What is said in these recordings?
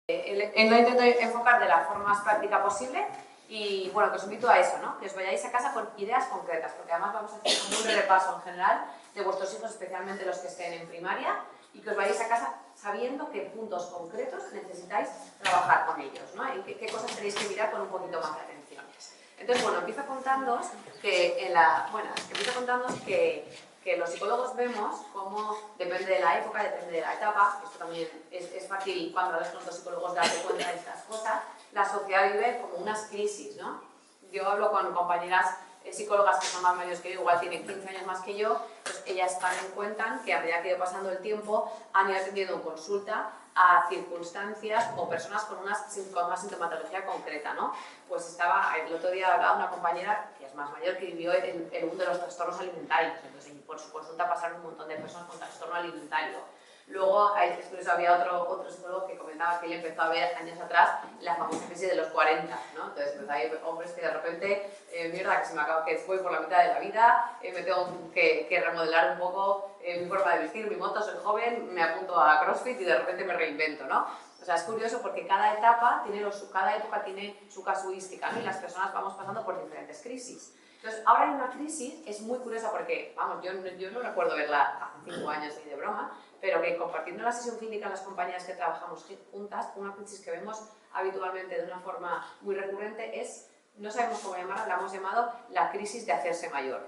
Lo intento enfocar de la forma más práctica posible y bueno, que os invito a eso, ¿no? Que os vayáis a casa con ideas concretas, porque además vamos a hacer un repaso en general de vuestros hijos, especialmente los que estén en primaria, y que os vayáis a casa sabiendo qué puntos concretos necesitáis trabajar con ellos, ¿no? Y qué cosas tenéis que mirar con un poquito más de atención. Entonces, bueno, empiezo contándoos que que los psicólogos vemos cómo depende de la época, depende de la etapa, esto también es fácil cuando hablas con otros psicólogos darte cuenta de estas cosas, la sociedad vive como unas crisis, ¿no? Yo hablo con compañeras psicólogas que son más mayores que yo, igual tienen 15 años más que yo, pues ellas también cuentan que a medida que ha ido pasando el tiempo han ido atendiendo en consulta a circunstancias o personas con una sintomatología concreta, ¿no? Pues el otro día hablaba una compañera que es más mayor que vivió en el mundo de los trastornos alimentarios, entonces por su consulta pasaron un montón de personas con trastorno alimentario. Luego había otro psicólogo que comentaba que él empezó a ver años atrás la famosa crisis de los 40, ¿no? Entonces empezó a ver hombres que de repente, mierda, que se me acaba, que voy por la mitad de la vida, me tengo que remodelar un poco mi forma de vestir, mi moto, soy joven, me apunto a CrossFit y de repente me reinvento, ¿no? O sea, es curioso porque cada época tiene su casuística, ¿no? Y las personas vamos pasando por diferentes crisis. Entonces, ahora hay una crisis, es muy curiosa porque, vamos, yo no recuerdo verla hace 5 años ni de broma, pero que compartiendo la sesión clínica en las compañías que trabajamos juntas, una crisis que vemos habitualmente de una forma muy recurrente es, no sabemos cómo llamarla, la hemos llamado la crisis de hacerse mayor.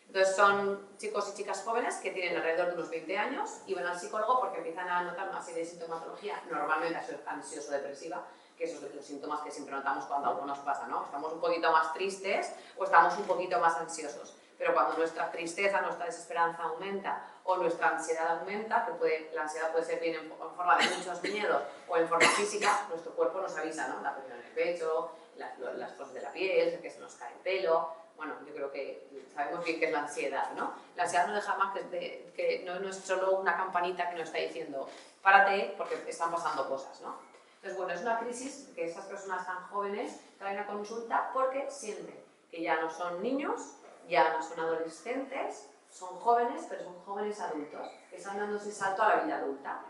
Entonces son chicos y chicas jóvenes que tienen alrededor de unos 20 años y van al psicólogo porque empiezan a notar una serie de sintomatología, normalmente ansioso-depresiva, que esos son los síntomas que siempre notamos cuando algo nos pasa, ¿no? Estamos un poquito más tristes o estamos un poquito más ansiosos. Pero cuando nuestra tristeza, nuestra desesperanza aumenta o nuestra ansiedad aumenta, la ansiedad puede ser bien en forma de muchos miedos o en forma física, nuestro cuerpo nos avisa, ¿no? La presión en el pecho, las cosas de la piel, que se nos cae el pelo. Bueno, yo creo que sabemos bien qué es la ansiedad, ¿no? La ansiedad no deja más que no es solo una campanita que nos está diciendo párate porque están pasando cosas, ¿no? Entonces, bueno, es una crisis que estas personas tan jóvenes traen a consulta porque sienten que ya no son niños, ya no son adolescentes, son jóvenes, pero son jóvenes adultos, que están dando ese salto a la vida adulta.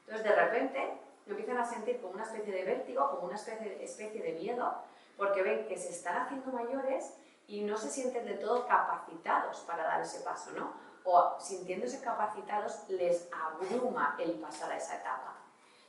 Entonces, de repente, empiezan a sentir como una especie de vértigo, como una especie de miedo, porque ven que se están haciendo mayores y no se sienten de todo capacitados para dar ese paso, ¿no? O sintiéndose capacitados, les abruma el pasar a esa etapa.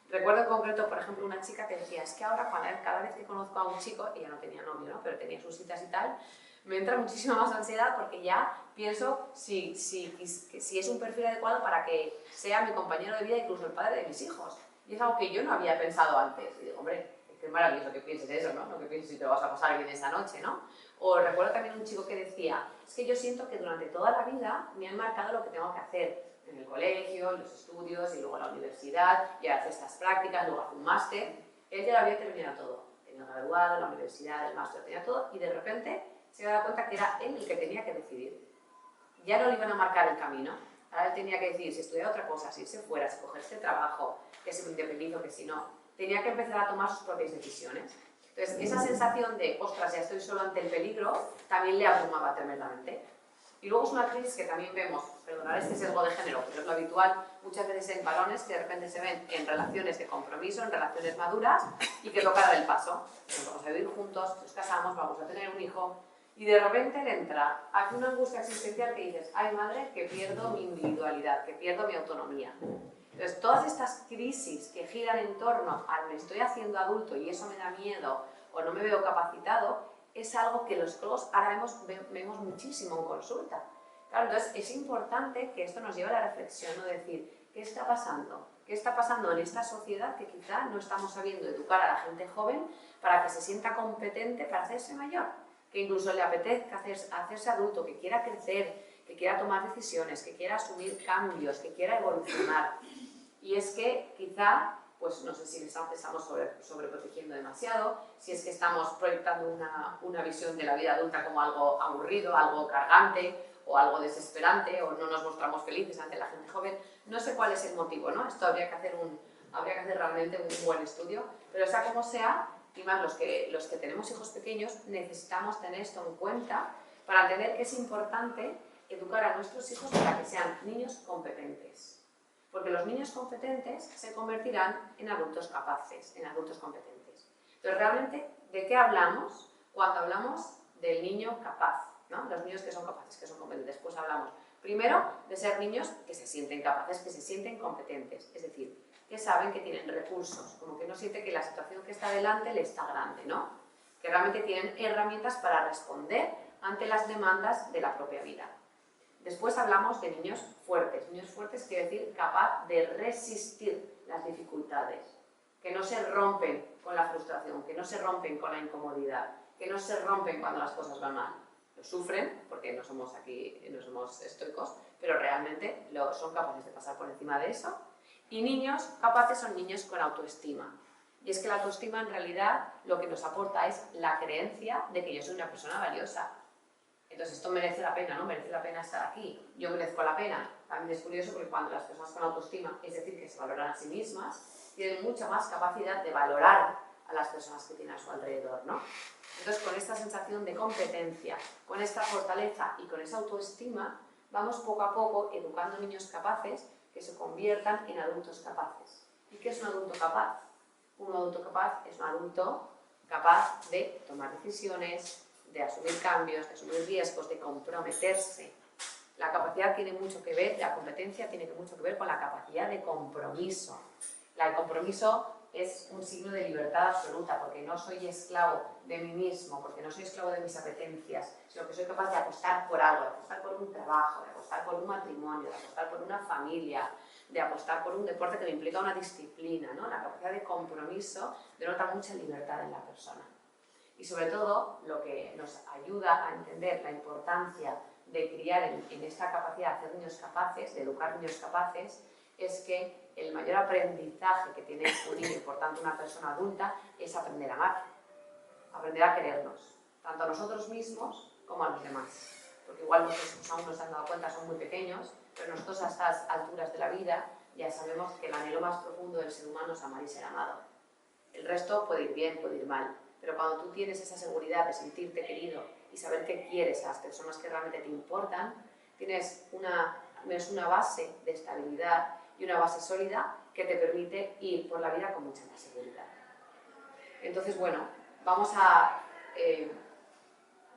Recuerdo en concreto, por ejemplo, una chica que decía, es que ahora cada vez que conozco a un chico, ella no tenía novio, ¿no? Pero tenía sus citas y tal, me entra muchísima más ansiedad porque ya pienso si es un perfil adecuado para que sea mi compañero de vida, incluso el padre de mis hijos. Y es algo que yo no había pensado antes. Y digo, hombre, qué maravilloso que pienses eso, ¿no? No que pienses si te lo vas a pasar bien esta noche, ¿no? O recuerdo también un chico que decía, es que yo siento que durante toda la vida me han marcado lo que tengo que hacer en el colegio, en los estudios y luego en la universidad, y hace estas prácticas, luego hace un máster. Él ya lo había terminado todo. Tenía graduado, la universidad, el máster, tenía todo, y de repente se había dado cuenta que era él el que tenía que decidir. Ya no le iban a marcar el camino. Ahora él tenía que decidir si estudiar otra cosa, si irse fuera, si coger este trabajo, que se me independizo, que si no. Tenía que empezar a tomar sus propias decisiones. Entonces, esa sensación de, ostras, ya estoy solo ante el peligro, también le abrumaba tremendamente. Y luego es una crisis que también vemos, perdonad este sesgo de género, pero es lo habitual muchas veces en varones que de repente se ven en relaciones de compromiso, en relaciones maduras y que toca dar el paso. Nos vamos a vivir juntos, nos casamos, vamos a tener un hijo y de repente le entra aquí una angustia existencial que dices, ay madre, que pierdo mi individualidad, que pierdo mi autonomía. Entonces, todas estas crisis que giran en torno a me estoy haciendo adulto y eso me da miedo o no me veo capacitado, es algo que los psicólogos ahora vemos muchísimo en consulta. Claro, entonces es importante que esto nos lleve a la reflexión, ¿no? Decir, ¿qué está pasando? ¿Qué está pasando en esta sociedad que quizá no estamos sabiendo educar a la gente joven para que se sienta competente para hacerse mayor? Que incluso le apetezca hacerse adulto, que quiera crecer, que quiera tomar decisiones, que quiera asumir cambios, que quiera evolucionar. Y es que quizá, pues no sé si estamos sobreprotegiendo demasiado, si es que estamos proyectando una visión de la vida adulta como algo aburrido, algo cargante o algo desesperante, o no nos mostramos felices ante la gente joven. No sé cuál es el motivo, ¿no? Esto habría que hacer realmente un buen estudio, pero sea como sea, y más los que tenemos hijos pequeños, necesitamos tener esto en cuenta para entender que es importante educar a nuestros hijos para que sean niños competentes. Porque los niños competentes se convertirán en adultos capaces, en adultos competentes. Entonces, realmente, ¿de qué hablamos cuando hablamos del niño capaz? ¿No? Los niños que son capaces, que son competentes. Pues hablamos primero de ser niños que se sienten capaces, que se sienten competentes. Es decir, que saben que tienen recursos, como que no siente que la situación que está delante le está grande, ¿no? Que realmente tienen herramientas para responder ante las demandas de la propia vida. Después hablamos de niños fuertes. Niños fuertes quiere decir capaz de resistir las dificultades, que no se rompen con la frustración, que no se rompen con la incomodidad, que no se rompen cuando las cosas van mal. Lo sufren, porque no somos estoicos, pero realmente son capaces de pasar por encima de eso. Y niños capaces son niños con autoestima. Y es que la autoestima en realidad lo que nos aporta es la creencia de que yo soy una persona valiosa. Entonces esto merece la pena, ¿no? Merece la pena estar aquí. Yo merezco la pena. También es curioso porque cuando las personas con autoestima, es decir, que se valoran a sí mismas, tienen mucha más capacidad de valorar a las personas que tienen a su alrededor, ¿no? Entonces, con esta sensación de competencia, con esta fortaleza y con esa autoestima, vamos poco a poco educando niños capaces que se conviertan en adultos capaces. ¿Y qué es un adulto capaz? Un adulto capaz es un adulto capaz de tomar decisiones, de asumir cambios, de asumir riesgos, de comprometerse. La capacidad tiene mucho que ver, la competencia tiene mucho que ver con la capacidad de compromiso. El compromiso es un signo de libertad absoluta, porque no soy esclavo de mí mismo, porque no soy esclavo de mis apetencias, sino que soy capaz de apostar por algo, de apostar por un trabajo, de apostar por un matrimonio, de apostar por una familia, de apostar por un deporte que me implica una disciplina, ¿no? La capacidad de compromiso denota mucha libertad en la persona. Y sobre todo, lo que nos ayuda a entender la importancia de criar en esta capacidad de hacer niños capaces, de educar niños capaces, es que el mayor aprendizaje que tiene un niño y por tanto una persona adulta es aprender a amar, aprender a querernos, tanto a nosotros mismos como a los demás. Porque igual vosotros aún no se han dado cuenta, son muy pequeños, pero nosotros a estas alturas de la vida ya sabemos que el anhelo más profundo del ser humano es amar y ser amado. El resto puede ir bien, puede ir mal, pero cuando tú tienes esa seguridad de sentirte querido y saber que quieres a las personas que realmente te importan, tienes una base de estabilidad y una base sólida que te permite ir por la vida con mucha más seguridad. Entonces, bueno, vamos a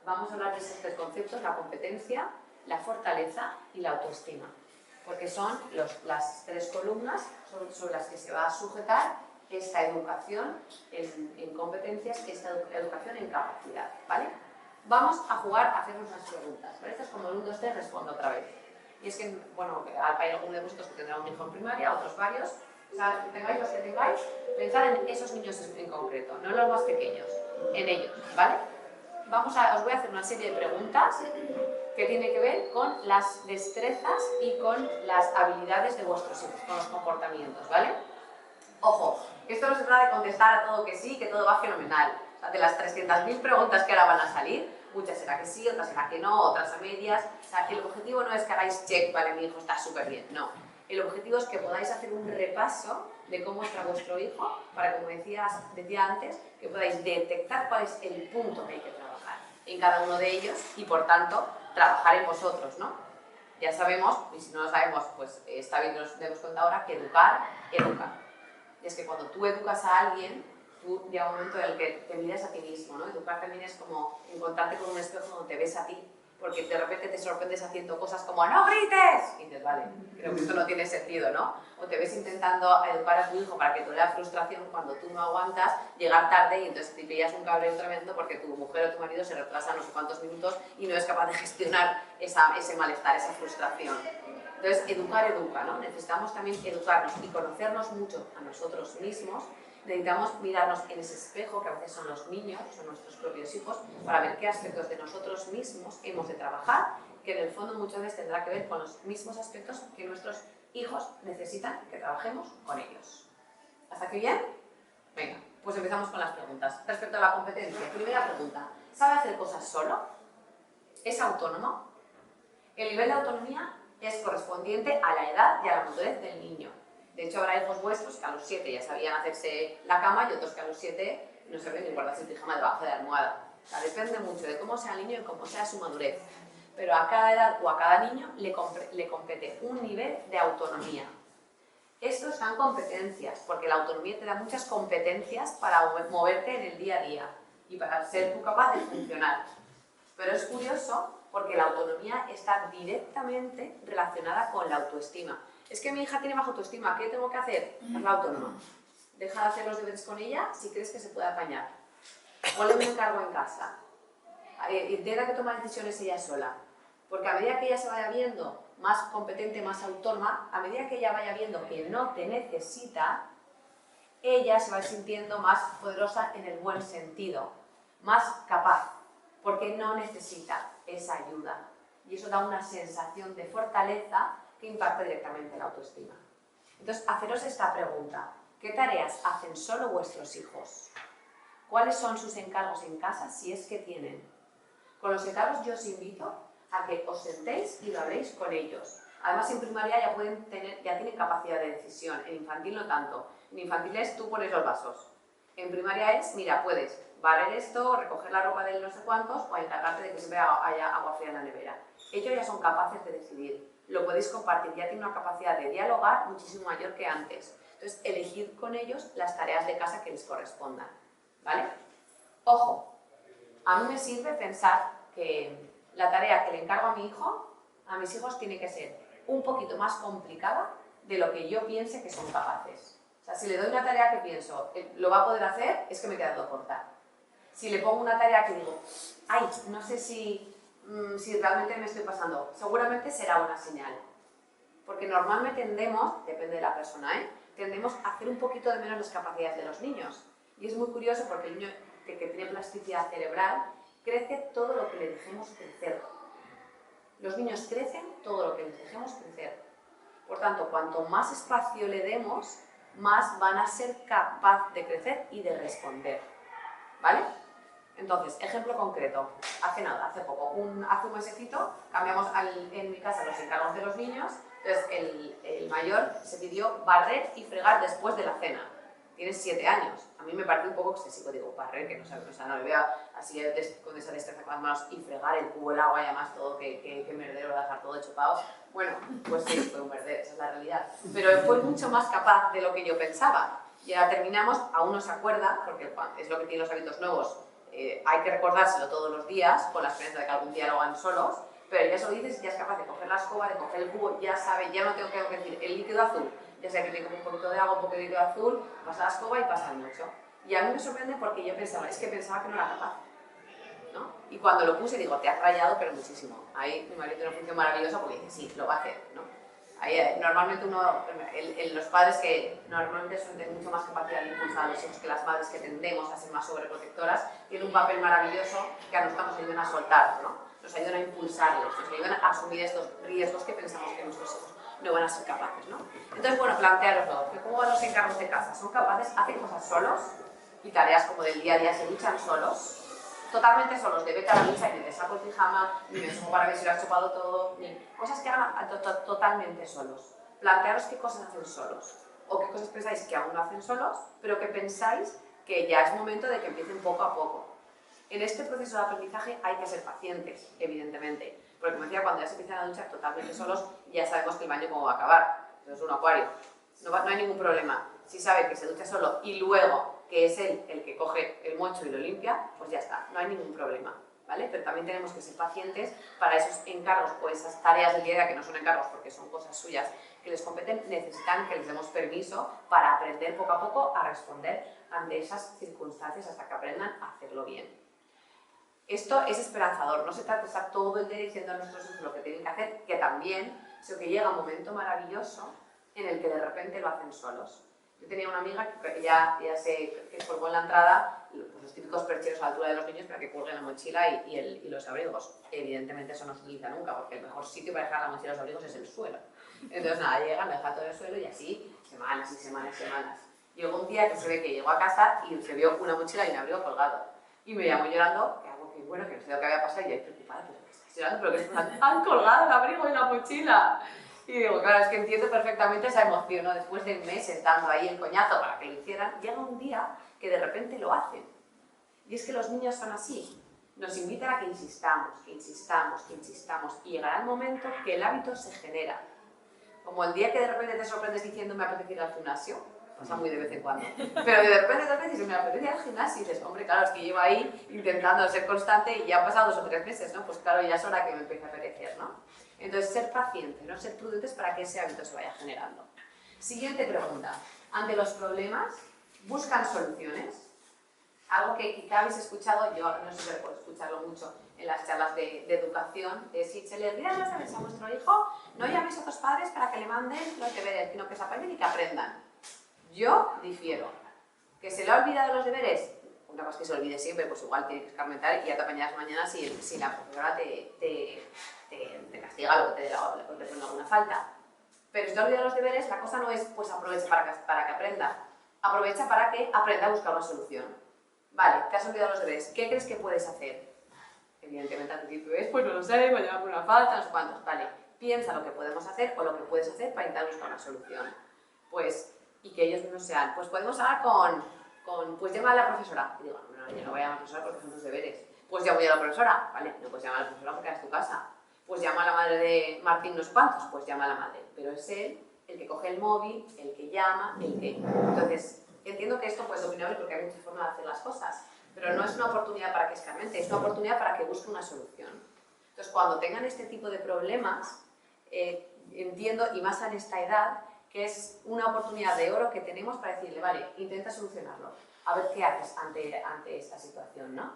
hablar de esos tres conceptos: la competencia, la fortaleza y la autoestima, porque son las tres columnas sobre las que se va a sujetar esta educación en competencias, esta educación en capacidad, ¿vale? Vamos a jugar a hacernos unas preguntas, ¿vale? Esto es como el 1, 2, 3, respondo otra vez. Y es que, bueno, hay algunos de vosotros que tendrán un hijo en primaria, otros varios. O sea, tengáis los que tengáis, pensad en esos niños en concreto, no en los más pequeños, en ellos, ¿vale? Os voy a hacer una serie de preguntas que tienen que ver con las destrezas y con las habilidades de vuestros hijos, con los comportamientos, ¿vale? Ojo, esto no se trata de contestar a todo que sí, que todo va fenomenal. O sea, de las 300.000 preguntas que ahora van a salir, muchas será que sí, otras será que no, otras a medias. O sea, el objetivo no es que hagáis check, vale, mi hijo está súper bien, no. El objetivo es que podáis hacer un repaso de cómo está vuestro hijo, para, como decía antes, que podáis detectar cuál es el punto que hay que trabajar en cada uno de ellos y, por tanto, trabajar en vosotros, ¿no? Ya sabemos, y si no lo sabemos, pues está bien que nos demos cuenta ahora, que educar, educa. Y es que cuando tú educas a alguien, tú llega un momento en el que te miras a ti mismo, ¿no? Educar también es como encontrarte con un espejo donde te ves a ti, porque de repente te sorprendes haciendo cosas como ¡no grites! Y dices, vale, creo que esto no tiene sentido, ¿no? O te ves intentando educar a tu hijo para que te dé la frustración cuando tú no aguantas llegar tarde y entonces te pillas un cabreo tremendo porque tu mujer o tu marido se retrasa no sé cuántos minutos y no es capaz de gestionar ese malestar, esa frustración. Entonces, educar educa, ¿no? Necesitamos también educarnos y conocernos mucho a nosotros mismos. Necesitamos mirarnos en ese espejo, que a veces son los niños, son nuestros propios hijos, para ver qué aspectos de nosotros mismos hemos de trabajar, que en el fondo muchas veces tendrá que ver con los mismos aspectos que nuestros hijos necesitan que trabajemos con ellos. ¿Hasta aquí bien? Venga, pues empezamos con las preguntas. Respecto a la competencia, primera pregunta: ¿sabe hacer cosas solo? ¿Es autónomo? El nivel de autonomía es correspondiente a la edad y a la madurez del niño. De hecho, habrá hijos vuestros que a los 7 ya sabían hacerse la cama y otros que a los 7 no sabían ni guardarse el pijama debajo de la almohada. O sea, depende mucho de cómo sea el niño y cómo sea su madurez. Pero a cada edad o a cada niño le compete un nivel de autonomía. Esto está en competencias, porque la autonomía te da muchas competencias para moverte en el día a día y para ser tú capaz de funcionar. Pero es curioso porque la autonomía está directamente relacionada con la autoestima. Es que mi hija tiene baja autoestima, ¿qué tengo que hacer? Hazla autónoma. Deja de hacer los deberes con ella si crees que se puede apañar. Ponle un encargo en casa. Intenta que tome decisiones ella sola. Porque a medida que ella se vaya viendo más competente, más autónoma, a medida que ella vaya viendo que no te necesita, ella se va sintiendo más poderosa en el buen sentido, más capaz, porque no necesita esa ayuda. Y eso da una sensación de fortaleza que impacta directamente en la autoestima. Entonces, haceros esta pregunta. ¿Qué tareas hacen solo vuestros hijos? ¿Cuáles son sus encargos en casa, si es que tienen? Con los encargos yo os invito a que os sentéis y lo habléis con ellos. Además, en primaria ya tienen capacidad de decisión, en infantil no tanto. En infantil es tú pones los vasos. En primaria es, mira, puedes barrer esto, recoger la ropa de no sé cuántos o encargarte de que siempre haya agua fría en la nevera. Ellos ya son capaces de decidir, lo podéis compartir, ya tienen una capacidad de dialogar muchísimo mayor que antes. Entonces, elegid con ellos las tareas de casa que les correspondan, ¿vale? Ojo, a mí me sirve pensar que la tarea que le encargo a mi hijo, a mis hijos, tiene que ser un poquito más complicada de lo que yo piense que son capaces. O sea, si le doy una tarea que pienso, lo va a poder hacer, es que me he quedado corta. Si le pongo una tarea que digo, ay, no sé si realmente me estoy pasando, seguramente será una señal. Porque normalmente tendemos, depende de la persona, tendemos a hacer un poquito de menos las capacidades de los niños. Y es muy curioso porque el niño que tiene plasticidad cerebral crece todo lo que le dejemos crecer. Los niños crecen todo lo que les dejemos crecer. Por tanto, cuanto más espacio le demos, más van a ser capaces de crecer y de responder. ¿Vale? Entonces, ejemplo concreto. Hace poco, hace un mesecito, cambiamos en mi casa los encargos de los niños. Entonces, el mayor se pidió barrer y fregar después de la cena. Tiene 7 años. A mí me parece un poco excesivo. Digo, barrer, que no sabe, o sea, no le veo así con esa destreza con las manos y fregar el cubo, el agua y además todo, que merdero, va a dejar todo chupado. Bueno, pues sí, fue un merdero, esa es la realidad. Pero fue mucho más capaz de lo que yo pensaba. Y ahora terminamos, aún no se acuerda, porque es lo que tienen los hábitos nuevos, hay que recordárselo todos los días, con la esperanza de que algún día lo hagan solos, pero ya se lo dices y ya es capaz de coger la escoba, de coger el cubo, ya sabe, ya no tengo que decir el líquido azul, ya sé que tiene un poquito de agua, un poquito de líquido azul, pasa la escoba y pasa el mucho. Y a mí me sorprende porque yo pensaba que no era capaz, ¿no? Y cuando lo puse digo, te has rayado, pero muchísimo. Ahí mi marido tiene una función maravillosa porque dice, sí, lo va a hacer, ¿no? Ahí, normalmente los padres que normalmente son de mucho más capacidad de impulsar a los hijos que las madres que tendemos a ser más sobreprotectoras, tienen un papel maravilloso que a nosotros nos ayudan a soltar, ¿no? Nos ayudan a impulsarlos, nos ayudan a asumir estos riesgos que pensamos que nuestros hijos no van a ser capaces, ¿no? Entonces, bueno, plantearoslo, que cómo van los encargos de casa, ¿son capaces? ¿Hacen cosas solos? Y tareas como del día a día se luchan solos. Totalmente solos, de vete a la ducha y ni te saco el pijama, ni me subo para ver si lo has chupado todo, ni cosas que hagan totalmente solos. Plantearos qué cosas hacen solos, o qué cosas pensáis que aún no hacen solos, pero que pensáis que ya es momento de que empiecen poco a poco. En este proceso de aprendizaje hay que ser pacientes, evidentemente, porque como decía, cuando ya se empiezan a duchar totalmente solos, ya sabemos que el baño cómo va a acabar, es un acuario, no hay ningún problema. Si sabe que se ducha solo y luego que es él el que coge el mocho y lo limpia, pues ya está, no hay ningún problema, ¿vale? Pero también tenemos que ser pacientes para esos encargos o esas tareas del día a día que no son encargos porque son cosas suyas que les competen, necesitan que les demos permiso para aprender poco a poco a responder ante esas circunstancias hasta que aprendan a hacerlo bien. Esto es esperanzador, no se trata de estar todo el día diciendo a nuestros hijos lo que tienen que hacer, que también, sino que llega un momento maravilloso en el que de repente lo hacen solos. Yo tenía una amiga que que colgó en la entrada pues, los típicos percheros a la altura de los niños para que cuelguen la mochila y los abrigos. Evidentemente eso no se utiliza nunca porque el mejor sitio para dejar la mochila y los abrigos es el suelo. Entonces nada, llegan, me dejan todo el suelo y así semanas y semanas y semanas. Llegó un día que se ve que llegó a casa y se vio una mochila y un abrigo colgado. Y me llamó llorando, que algo que bueno, que no sé lo que había pasado y yo preocupada, pero ¿qué estás llorando? ¿Pero que han colgado el abrigo y la mochila? Y digo, claro, es que entiendo perfectamente esa emoción, ¿no? Después de meses dando ahí el coñazo para que lo hicieran, llega un día que de repente lo hacen. Y es que los niños son así. Nos invitan a que insistamos, que insistamos, que insistamos. Y llegará el momento que el hábito se genera. Como el día que de repente te sorprendes diciendo me apetece ir al gimnasio, pasa muy de vez en cuando, pero de repente dices me apetece ir al gimnasio y dices, hombre, claro, es que llevo ahí intentando ser constante y ya han pasado 2 o 3 meses, ¿no? Pues claro, ya es hora que me empiece a apetecer, ¿no? Entonces, ser paciente, ¿no? Ser prudentes para que ese hábito se vaya generando. Siguiente pregunta. Ante los problemas, ¿buscan soluciones? Algo que quizá habéis escuchado, yo no sé si recuerdo escucharlo mucho en las charlas de educación, de si se le olvidan los deberes a vuestro hijo, no llaméis a otros padres para que le manden los deberes, sino que se aprenden y que aprendan. Yo difiero. ¿Que se le ha olvidado los deberes? Una cosa que se olvide siempre, pues igual tiene que escarmentar y ya te apañarás mañana si la profesora te castiga o te pone alguna falta. Pero si te ha olvidado los deberes, la cosa no es pues aprovecha para que aprenda. Aprovecha para que aprenda a buscar una solución. Vale, te has olvidado los deberes. ¿Qué crees que puedes hacer? Evidentemente al principio es, pues no lo sé, me lleva por una falta, no sé cuántos. Vale, piensa lo que podemos hacer o lo que puedes hacer para intentar buscar una solución. Pues, y que ellos no sean, pues podemos hablar pues llama a la profesora. Y digo, no, yo no voy a llamar a la profesora porque son tus deberes. Pues llamo yo a la profesora. Vale, no puedes llamar a la profesora porque es tu casa. Pues llama a la madre de Martín no sé cuántos. Pues llama a la madre. Pero es él el que coge el móvil, el que llama, el que... Entonces, entiendo que esto pues es opinable porque hay muchas formas de hacer las cosas, pero no es una oportunidad para que escarmente, es una oportunidad para que busque una solución. Entonces, cuando tengan este tipo de problemas, entiendo, y más en esta edad, que es una oportunidad de oro que tenemos para decirle, vale, intenta solucionarlo, a ver qué haces ante esta situación, ¿no?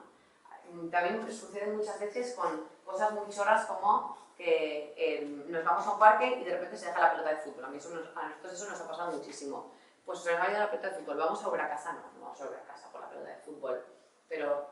También sucede muchas veces con cosas muy chorras como que nos vamos a un parque y de repente se deja la pelota de fútbol. A nosotros eso nos ha pasado muchísimo. Pues se nos va a ir la pelota de fútbol, ¿vamos a volver a casa? No vamos a volver a casa por la pelota de fútbol. Pero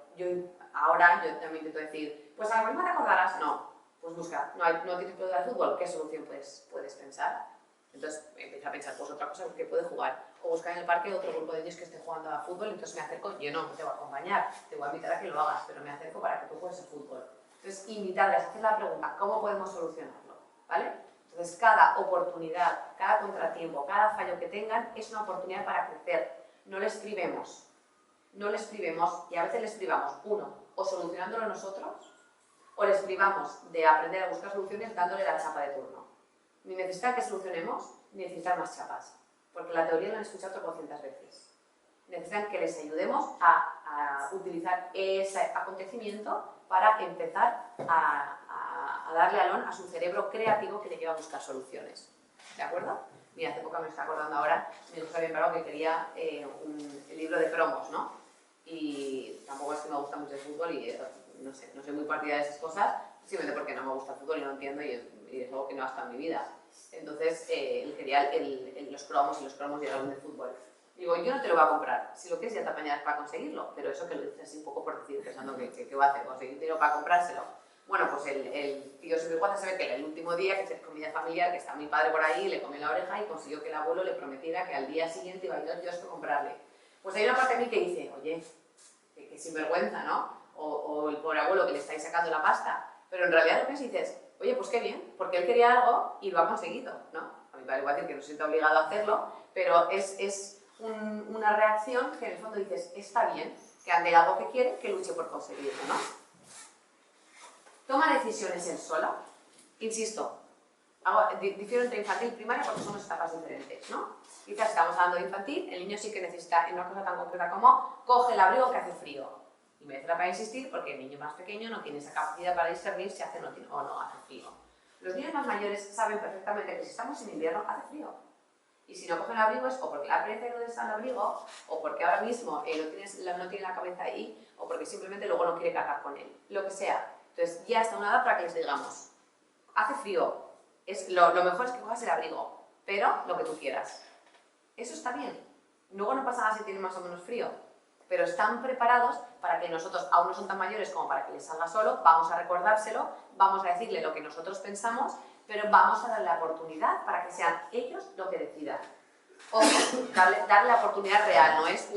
ahora yo también intento decir, pues a lo mejor te acordarás, no. Pues busca, no tienes pelota de fútbol, ¿qué solución puedes pensar? Entonces empieza a pensar, pues otra cosa que puede jugar. O buscar en el parque otro grupo de niños que esté jugando a fútbol, entonces me acerco, yo no te voy a acompañar, te voy a invitar a que lo hagas, pero me acerco para que tú juegues al fútbol. Entonces invitarles a hacer la pregunta, ¿cómo podemos solucionarlo? ¿Vale? Entonces cada oportunidad, cada contratiempo, cada fallo que tengan es una oportunidad para crecer. No les privemos. No les privemos, y a veces les privamos, uno, o solucionándolo nosotros, o les privamos de aprender a buscar soluciones dándole la chapa de turno. Ni necesitan que solucionemos, ni necesitan más chapas, porque la teoría la han escuchado 300 veces. Necesitan que les ayudemos a utilizar ese acontecimiento para empezar a darle alón a su cerebro creativo que le lleva a buscar soluciones. ¿De acuerdo? Mira, hace poco me está acordando ahora, mi hijo había parado que quería el libro de cromos, ¿no? Y tampoco es que me gusta mucho el fútbol y no soy muy partidaria de esas cosas, simplemente porque no me gusta el fútbol y no entiendo y es algo que no ha estado en mi vida. Entonces, él quería los cromos y los cromos y el álbum de fútbol. Digo, yo no te lo voy a comprar, si lo quieres ya te apañarás para conseguirlo, pero eso que lo dices así un poco por decir, pensando que va a hacer, conseguir dinero para comprárselo. Bueno, pues el tío se ve que el último día, que es comida familiar, que está mi padre por ahí, le comió la oreja y consiguió que el abuelo le prometiera que al día siguiente iba a ir yo a comprarle. Pues hay una parte de mí que dice, oye, que sinvergüenza, ¿no? O el pobre abuelo que le estáis sacando la pasta. Pero en realidad lo que dices, oye, pues qué bien, porque él quería algo y lo ha conseguido, ¿no? A mi padre igual decir que no se siente obligado a hacerlo, pero es una reacción que en el fondo dices, está bien, que ante algo que quiere, que luche por conseguirlo, ¿no? Toma decisiones él solo. Insisto, difiero entre infantil y primaria porque son dos etapas diferentes, ¿no? Quizás estamos hablando de infantil, el niño sí que necesita, en una cosa tan concreta como, coge el abrigo que hace frío. Y merece la pena insistir porque el niño más pequeño no tiene esa capacidad para discernir si hace o no hace frío. Los niños más mayores saben perfectamente que si estamos en invierno hace frío. Y si no cogen el abrigo es o porque la experiencia no está en el abrigo, o porque ahora mismo no tiene la cabeza ahí, o porque simplemente luego no quiere cargar con él. Lo que sea. Entonces ya está una edad para que les digamos, hace frío, lo mejor es que cojas el abrigo, pero lo que tú quieras. Eso está bien. Luego no pasa nada si tienen más o menos frío, pero están preparados para que nosotros, aún no son tan mayores como para que les salga solo, vamos a recordárselo, vamos a decirle lo que nosotros pensamos, pero vamos a darle la oportunidad para que sean ellos lo que decidan. O darle la oportunidad real, no es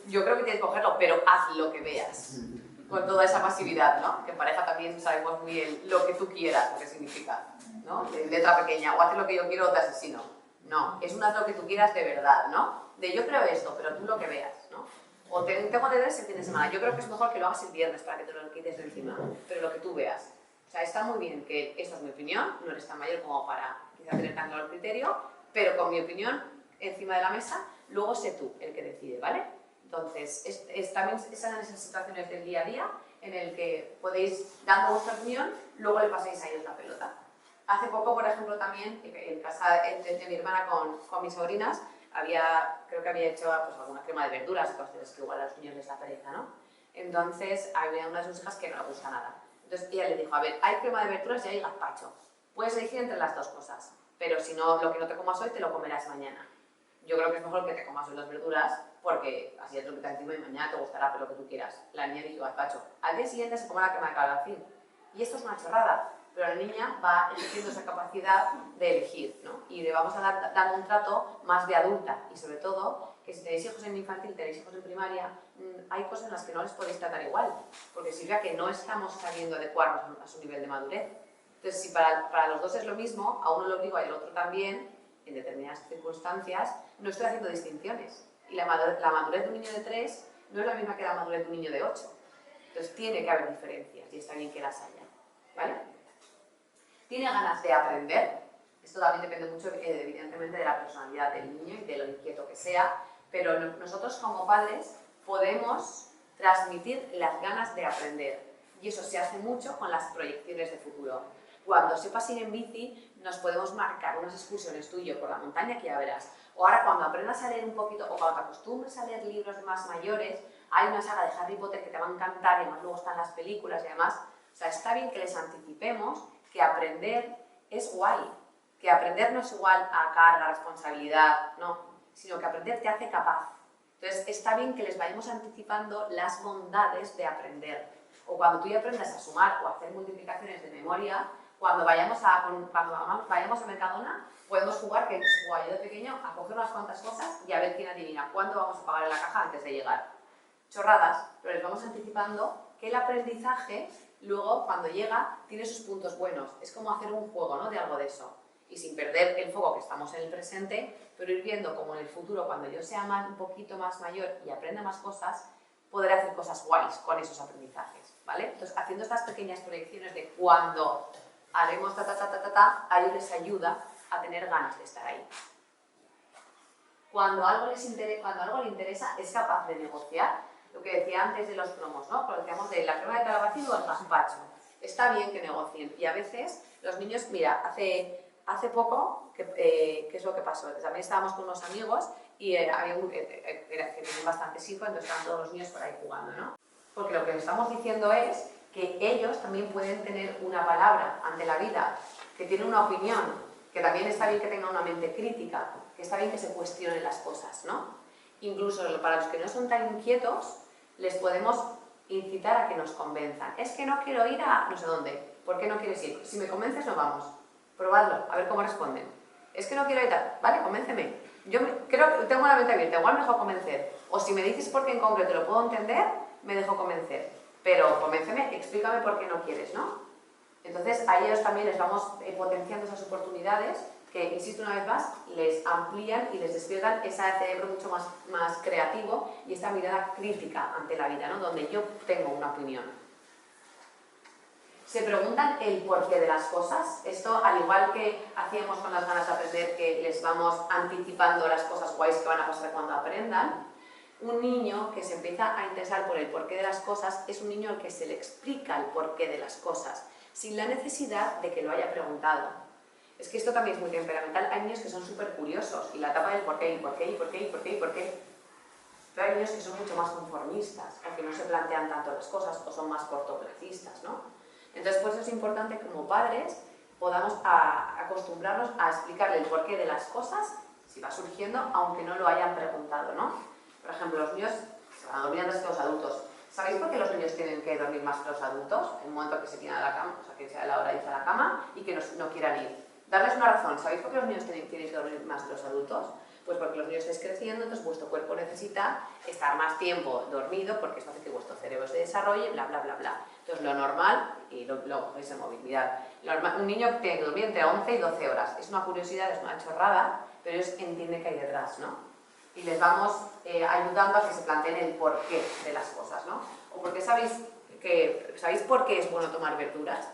yo creo que tienes que cogerlo, pero haz lo que veas. Con toda esa pasividad, ¿no? Que en pareja también sabemos muy bien lo que tú quieras, lo que significa, ¿no? De letra pequeña, o haces lo que yo quiero o te asesino. No, es haz lo que tú quieras de verdad, ¿no? De yo creo esto, pero tú lo que veas, ¿no? O tengo deberes el fin de semana, yo creo que es mejor que lo hagas el viernes para que te lo quites de encima, pero lo que tú veas. O sea, está muy bien que esta es mi opinión, no eres tan mayor como para empieza a tener tan claro el criterio, pero con mi opinión encima de la mesa, luego sé tú el que decide, ¿vale? Entonces, también esas esas situaciones del día a día en el que podéis, dando vuestra opinión, luego le pasáis a ellos la pelota. Hace poco, por ejemplo, también, en casa de mi hermana con mis sobrinas, creo que había hecho pues, alguna crema de verduras, cosas que igual a los niños les da pereza, ¿no? Entonces, había una de sus hijas que no le gusta nada. Entonces, ella le dijo, a ver, hay crema de verduras y hay gazpacho. Puedes elegir entre las dos cosas, pero si no, lo que no te comas hoy, te lo comerás mañana. Yo creo que es mejor que te comas hoy las verduras, porque así es lo que te encima y mañana te gustará pero lo que tú quieras. La niña dijo gazpacho. Al día siguiente se come la crema de calabacín. Y esto es una chorrada, pero la niña va eligiendo esa capacidad de elegir, ¿no? Y le vamos a dar un trato más de adulta. Y sobre todo, que si tenéis hijos en infantil, tenéis hijos en primaria, hay cosas en las que no les podéis tratar igual, porque significa que no estamos sabiendo adecuarnos a su nivel de madurez. Entonces, si para los dos es lo mismo, a uno lo obligo y al otro también, en determinadas circunstancias, no estoy haciendo distinciones. Y la madurez de un niño de 3 no es la misma que la madurez de un niño de 8. Entonces tiene que haber diferencias y está bien que las haya, ¿vale? Tiene ganas de aprender. Esto también depende mucho, evidentemente, de la personalidad del niño y de lo inquieto que sea, pero nosotros como padres podemos transmitir las ganas de aprender. Y eso se hace mucho con las proyecciones de futuro. Cuando sepas ir en bici, nos podemos marcar unas excursiones tú y yo por la montaña que ya verás. O ahora cuando aprendas a leer un poquito, o cuando te acostumbres a leer libros más mayores, hay una saga de Harry Potter que te va a encantar y además luego están las películas y además, o sea, está bien que les anticipemos que aprender es guay, que aprender no es igual a carga, responsabilidad, no, sino que aprender te hace capaz. Entonces está bien que les vayamos anticipando las bondades de aprender. O cuando tú ya aprendas a sumar o a hacer multiplicaciones de memoria, cuando vayamos a Mercadona, podemos jugar, que se jugaba yo de pequeño, a coger unas cuantas cosas y a ver quién adivina cuánto vamos a pagar en la caja antes de llegar. Chorradas, pero les vamos anticipando que el aprendizaje, luego, cuando llega, tiene sus puntos buenos. Es como hacer un juego, ¿no?, de algo de eso. Y sin perder el foco que estamos en el presente, pero ir viendo como en el futuro, cuando yo sea un poquito más mayor y aprenda más cosas, podré hacer cosas guays con esos aprendizajes, ¿vale? Entonces, haciendo estas pequeñas proyecciones de cuando haremos a ellos les ayuda a tener ganas de estar ahí. Cuando algo le interesa, es capaz de negociar, lo que decía antes de los cromos, ¿no? Cuando decíamos de la crema de calabacín o el gazpacho. Está bien que negocien. Y a veces los niños, mira, hace poco, ¿qué es lo que pasó? También estábamos con unos amigos y había que tenían bastantes hijos, entonces estaban todos los niños por ahí jugando, ¿no? Porque lo que les estamos diciendo es que ellos también pueden tener una palabra ante la vida, que tienen una opinión, que también está bien que tengan una mente crítica, que está bien que se cuestionen las cosas, ¿no? Incluso para los que no son tan inquietos, les podemos incitar a que nos convenzan. Es que no quiero ir a no sé dónde. ¿Por qué no quieres ir? Si me convences, no vamos. Probadlo, a ver cómo responden. Es que no quiero ir a... Vale, convénceme. Yo creo que tengo la mente abierta, igual me dejo convencer. O si me dices por qué en concreto lo puedo entender, me dejo convencer. Pero convénceme, explícame por qué no quieres, ¿no? Entonces, a ellos también les vamos potenciando esas oportunidades que, insisto una vez más, les amplían y les despiertan ese cerebro mucho más creativo y esta mirada crítica ante la vida, ¿no? Donde yo tengo una opinión. Se preguntan el porqué de las cosas. Esto, al igual que hacíamos con las ganas de aprender, que les vamos anticipando las cosas guays que van a pasar cuando aprendan, un niño que se empieza a interesar por el porqué de las cosas es un niño al que se le explica el porqué de las cosas, sin la necesidad de que lo haya preguntado. Es que esto también es muy temperamental. Hay niños que son súper curiosos y la etapa del por qué, y por qué, y por qué, y por qué, y por qué. Pero hay niños que son mucho más conformistas, o que no se plantean tanto las cosas, o son más cortoplacistas, ¿no? Entonces, pues es importante como padres podamos acostumbrarnos a explicarle el porqué de las cosas, si va surgiendo, aunque no lo hayan preguntado, ¿no? Por ejemplo, los niños se van a dormir antes que los adultos. ¿Sabéis por qué los niños tienen que dormir más que los adultos? En el momento que se tiran a la cama, o sea, que sea la hora de irse a la cama y que no quieran ir. Darles una razón. ¿Sabéis por qué los niños tienen que dormir más que los adultos? Pues porque los niños estáis creciendo, entonces vuestro cuerpo necesita estar más tiempo dormido porque esto hace que vuestro cerebro se desarrolle, bla, bla, bla, bla. Entonces lo normal, y lo cogéis en movilidad, un niño tiene que dormir entre 11 y 12 horas. Es una curiosidad, es una chorrada, pero ellos entienden que hay detrás, ¿no? Y les vamos ayudando a que se planteen el porqué de las cosas, ¿no? O porque ¿sabéis por qué es bueno tomar verduras?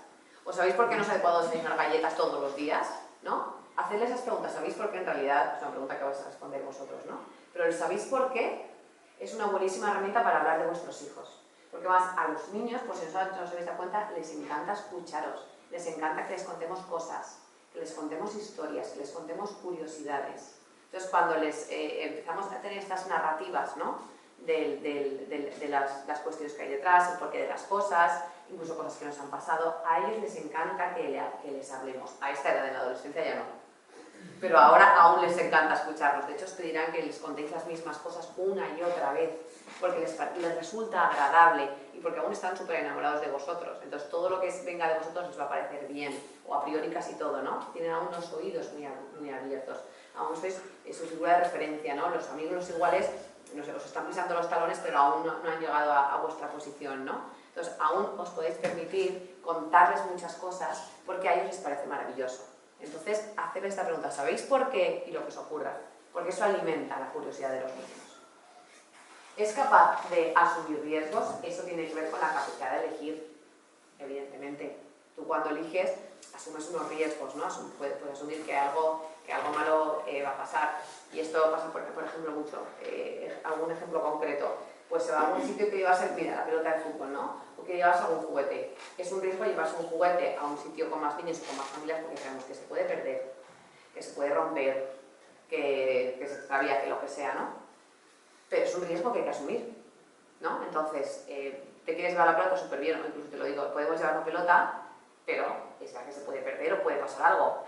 ¿O sabéis por qué no es adecuado desayunar galletas todos los días? ¿No? Hacerle esas preguntas, ¿sabéis por qué? En realidad es una pregunta que vais a responder vosotros, ¿no? Pero el ¿sabéis por qué? Es una buenísima herramienta para hablar de vuestros hijos. Porque más a los niños, pues si no os habéis dado cuenta, les encanta escucharos, les encanta que les contemos cosas, que les contemos historias, que les contemos curiosidades. Entonces cuando les empezamos a tener estas narrativas, ¿no? de las cuestiones que hay detrás, el porqué de las cosas, incluso cosas que nos han pasado, a ellos les encanta que les hablemos. A esta edad de la adolescencia ya no. Pero ahora aún les encanta escucharnos. De hecho, os pedirán que les contéis las mismas cosas una y otra vez, porque les resulta agradable y porque aún están súper enamorados de vosotros. Entonces, todo lo que venga de vosotros les va a parecer bien, o a priori casi todo, ¿no? Tienen aún los oídos muy abiertos. Aún sois su figura de referencia, ¿no? Los amigos los iguales, no sé, os están pisando los talones, pero aún no han llegado a vuestra posición, ¿no? Entonces, aún os podéis permitir contarles muchas cosas porque a ellos les parece maravilloso. Entonces, hacerle esta pregunta, ¿sabéis por qué? Y lo que os ocurra, porque eso alimenta la curiosidad de los niños. ¿Es capaz de asumir riesgos? Eso tiene que ver con la capacidad de elegir, evidentemente. Tú cuando eliges, asumes unos riesgos, ¿no? Puedes asumir que algo malo va a pasar. Y esto pasa, por ejemplo, mucho. Algún ejemplo concreto. Pues se va a algún sitio que llevas, mira, la pelota de fútbol, ¿no? O que llevas algún juguete. Es un riesgo llevarse un juguete a un sitio con más niños y con más familias porque sabemos que se puede perder, que se puede romper, que se extravía, que lo que sea, ¿no? Pero es un riesgo que hay que asumir, ¿no? Entonces, te quieres llevar la pelota súper bien, o incluso te lo digo, podemos llevar la pelota, pero es verdad que se puede perder o puede pasar algo,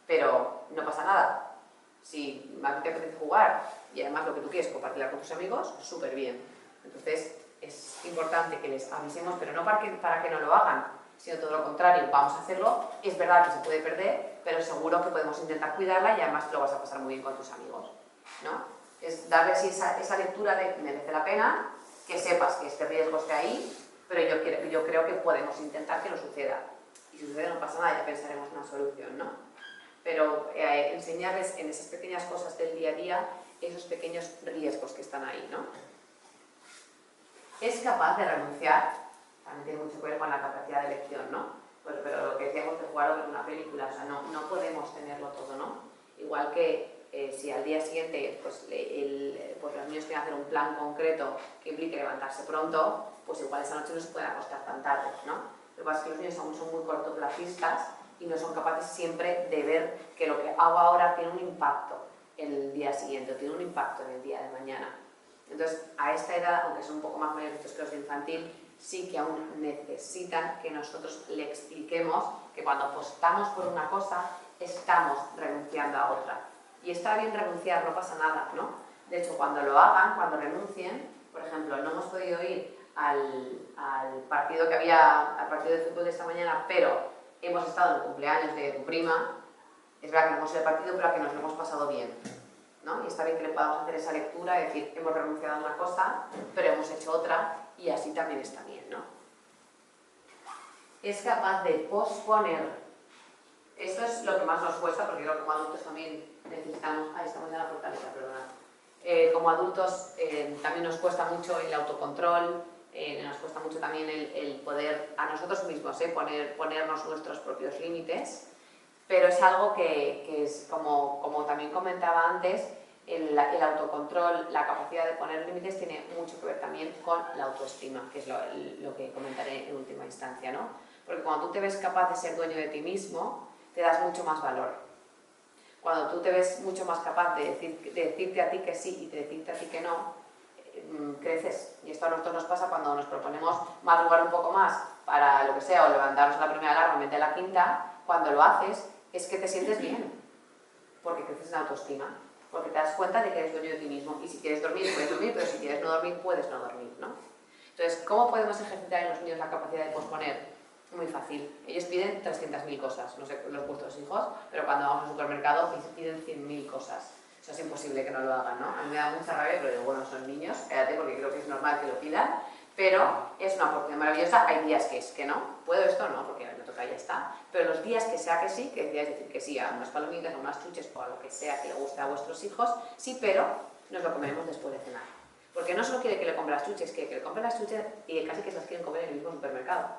pero no pasa nada. Si a ti te apetece jugar y además lo que tú quieres compartirla con tus amigos, súper bien. Entonces, es importante que les avisemos, pero no para que no lo hagan, sino todo lo contrario, vamos a hacerlo, es verdad que se puede perder, pero seguro que podemos intentar cuidarla y además te lo vas a pasar muy bien con tus amigos, ¿no? Es darles esa lectura de merece la pena, que sepas que este riesgo está ahí, pero yo creo que podemos intentar que no suceda. Y si sucede no pasa nada, ya pensaremos una solución, ¿no? Pero enseñarles en esas pequeñas cosas del día a día esos pequeños riesgos que están ahí, ¿no? Es capaz de renunciar, también tiene mucho que ver con la capacidad de elección, ¿no? Pues, pero lo que decíamos de jugar en una película, o sea, no podemos tenerlo todo, ¿no? Igual que si al día siguiente pues los niños quieren hacer un plan concreto que implique levantarse pronto, pues igual esa noche no se pueden acostar tan tarde, ¿no? Lo que pasa es que los niños aún son muy cortoplacistas y no son capaces siempre de ver que lo que hago ahora tiene un impacto en el día siguiente, tiene un impacto en el día de mañana. Entonces, a esta edad, aunque son un poco más mayores que los de infantil, sí que aún necesitan que nosotros le expliquemos que cuando apostamos por una cosa, estamos renunciando a otra. Y está bien renunciar, no pasa nada, ¿no? De hecho, cuando lo hagan, cuando renuncien, por ejemplo, no hemos podido ir al partido al partido de fútbol de esta mañana, pero hemos estado en el cumpleaños de tu prima, es verdad que no hemos ido al partido, pero que nos lo hemos pasado bien, ¿no? Y está bien que le podamos hacer esa lectura, es decir, hemos renunciado a una cosa, pero hemos hecho otra, y así también está bien, ¿no? Es capaz de posponer. Esto es lo que más nos cuesta, porque creo que como adultos también necesitamos... Ahí estamos ya en la fortaleza, perdona. Como adultos también nos cuesta mucho el autocontrol, nos cuesta mucho también el poder a nosotros mismos ponernos nuestros propios límites, pero es algo que es, como también comentaba antes, el autocontrol, la capacidad de poner límites tiene mucho que ver también con la autoestima, que es lo que comentaré en última instancia, ¿no? Porque cuando tú te ves capaz de ser dueño de ti mismo, te das mucho más valor. Cuando tú te ves mucho más capaz de decirte a ti que sí y de decirte a ti que no, creces. Y esto a nosotros nos pasa cuando nos proponemos madrugar un poco más para lo que sea, o levantarnos a la primera alarma en vez de la quinta. Cuando lo haces, es que te sientes bien, porque creces en autoestima, porque te das cuenta de que eres dueño de ti mismo. Y si quieres dormir, puedes dormir, pero si quieres no dormir, puedes no dormir, ¿no? Entonces, ¿cómo podemos ejercitar en los niños la capacidad de posponer? Muy fácil. Ellos piden 300.000 cosas, no sé los vuestros hijos, pero cuando vamos al supermercado piden 100.000 cosas. Eso es imposible que no lo hagan, ¿no? A mí me da mucha rabia, pero digo, bueno, son niños, quédate porque creo que es normal que lo pidan, pero es una oportunidad maravillosa. Hay días que no, puedo esto, no, porque me toca y ya está, pero los días que sea que sí, que decidáis decir que sí a unas palomitas, a unas chuches o a lo que sea que le guste a vuestros hijos, sí, pero nos lo comemos después de cenar. Porque no solo quiere que le compre las chuches, quiere que le compre las chuches y casi que se las quieren comer en el mismo supermercado.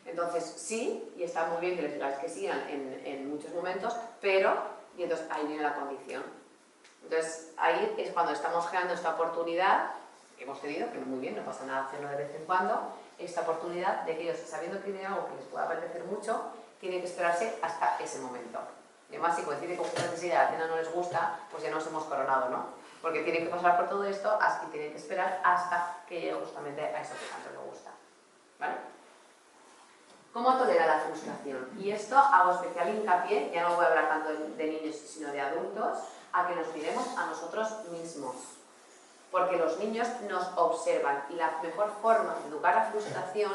Entonces, sí, y está muy bien que les digáis que sí en muchos momentos, pero, y entonces ahí viene la condición. Entonces, ahí es cuando estamos generando esta oportunidad que hemos tenido, que muy bien, no pasa nada hacerlo de vez en cuando, esta oportunidad de que ellos, sabiendo que tienen algo que les pueda apetecer mucho, tienen que esperarse hasta ese momento. Y además, si coincide con que si la cena no les gusta, pues ya nos hemos coronado, ¿no? Porque tienen que pasar por todo esto y tienen que esperar hasta que llegue justamente a eso que tanto les gusta. ¿Vale? ¿Cómo tolerar la frustración? Y esto hago especial hincapié, ya no voy a hablar tanto de niños sino de adultos, a que nos miremos a nosotros mismos. Porque los niños nos observan y la mejor forma de educar la frustración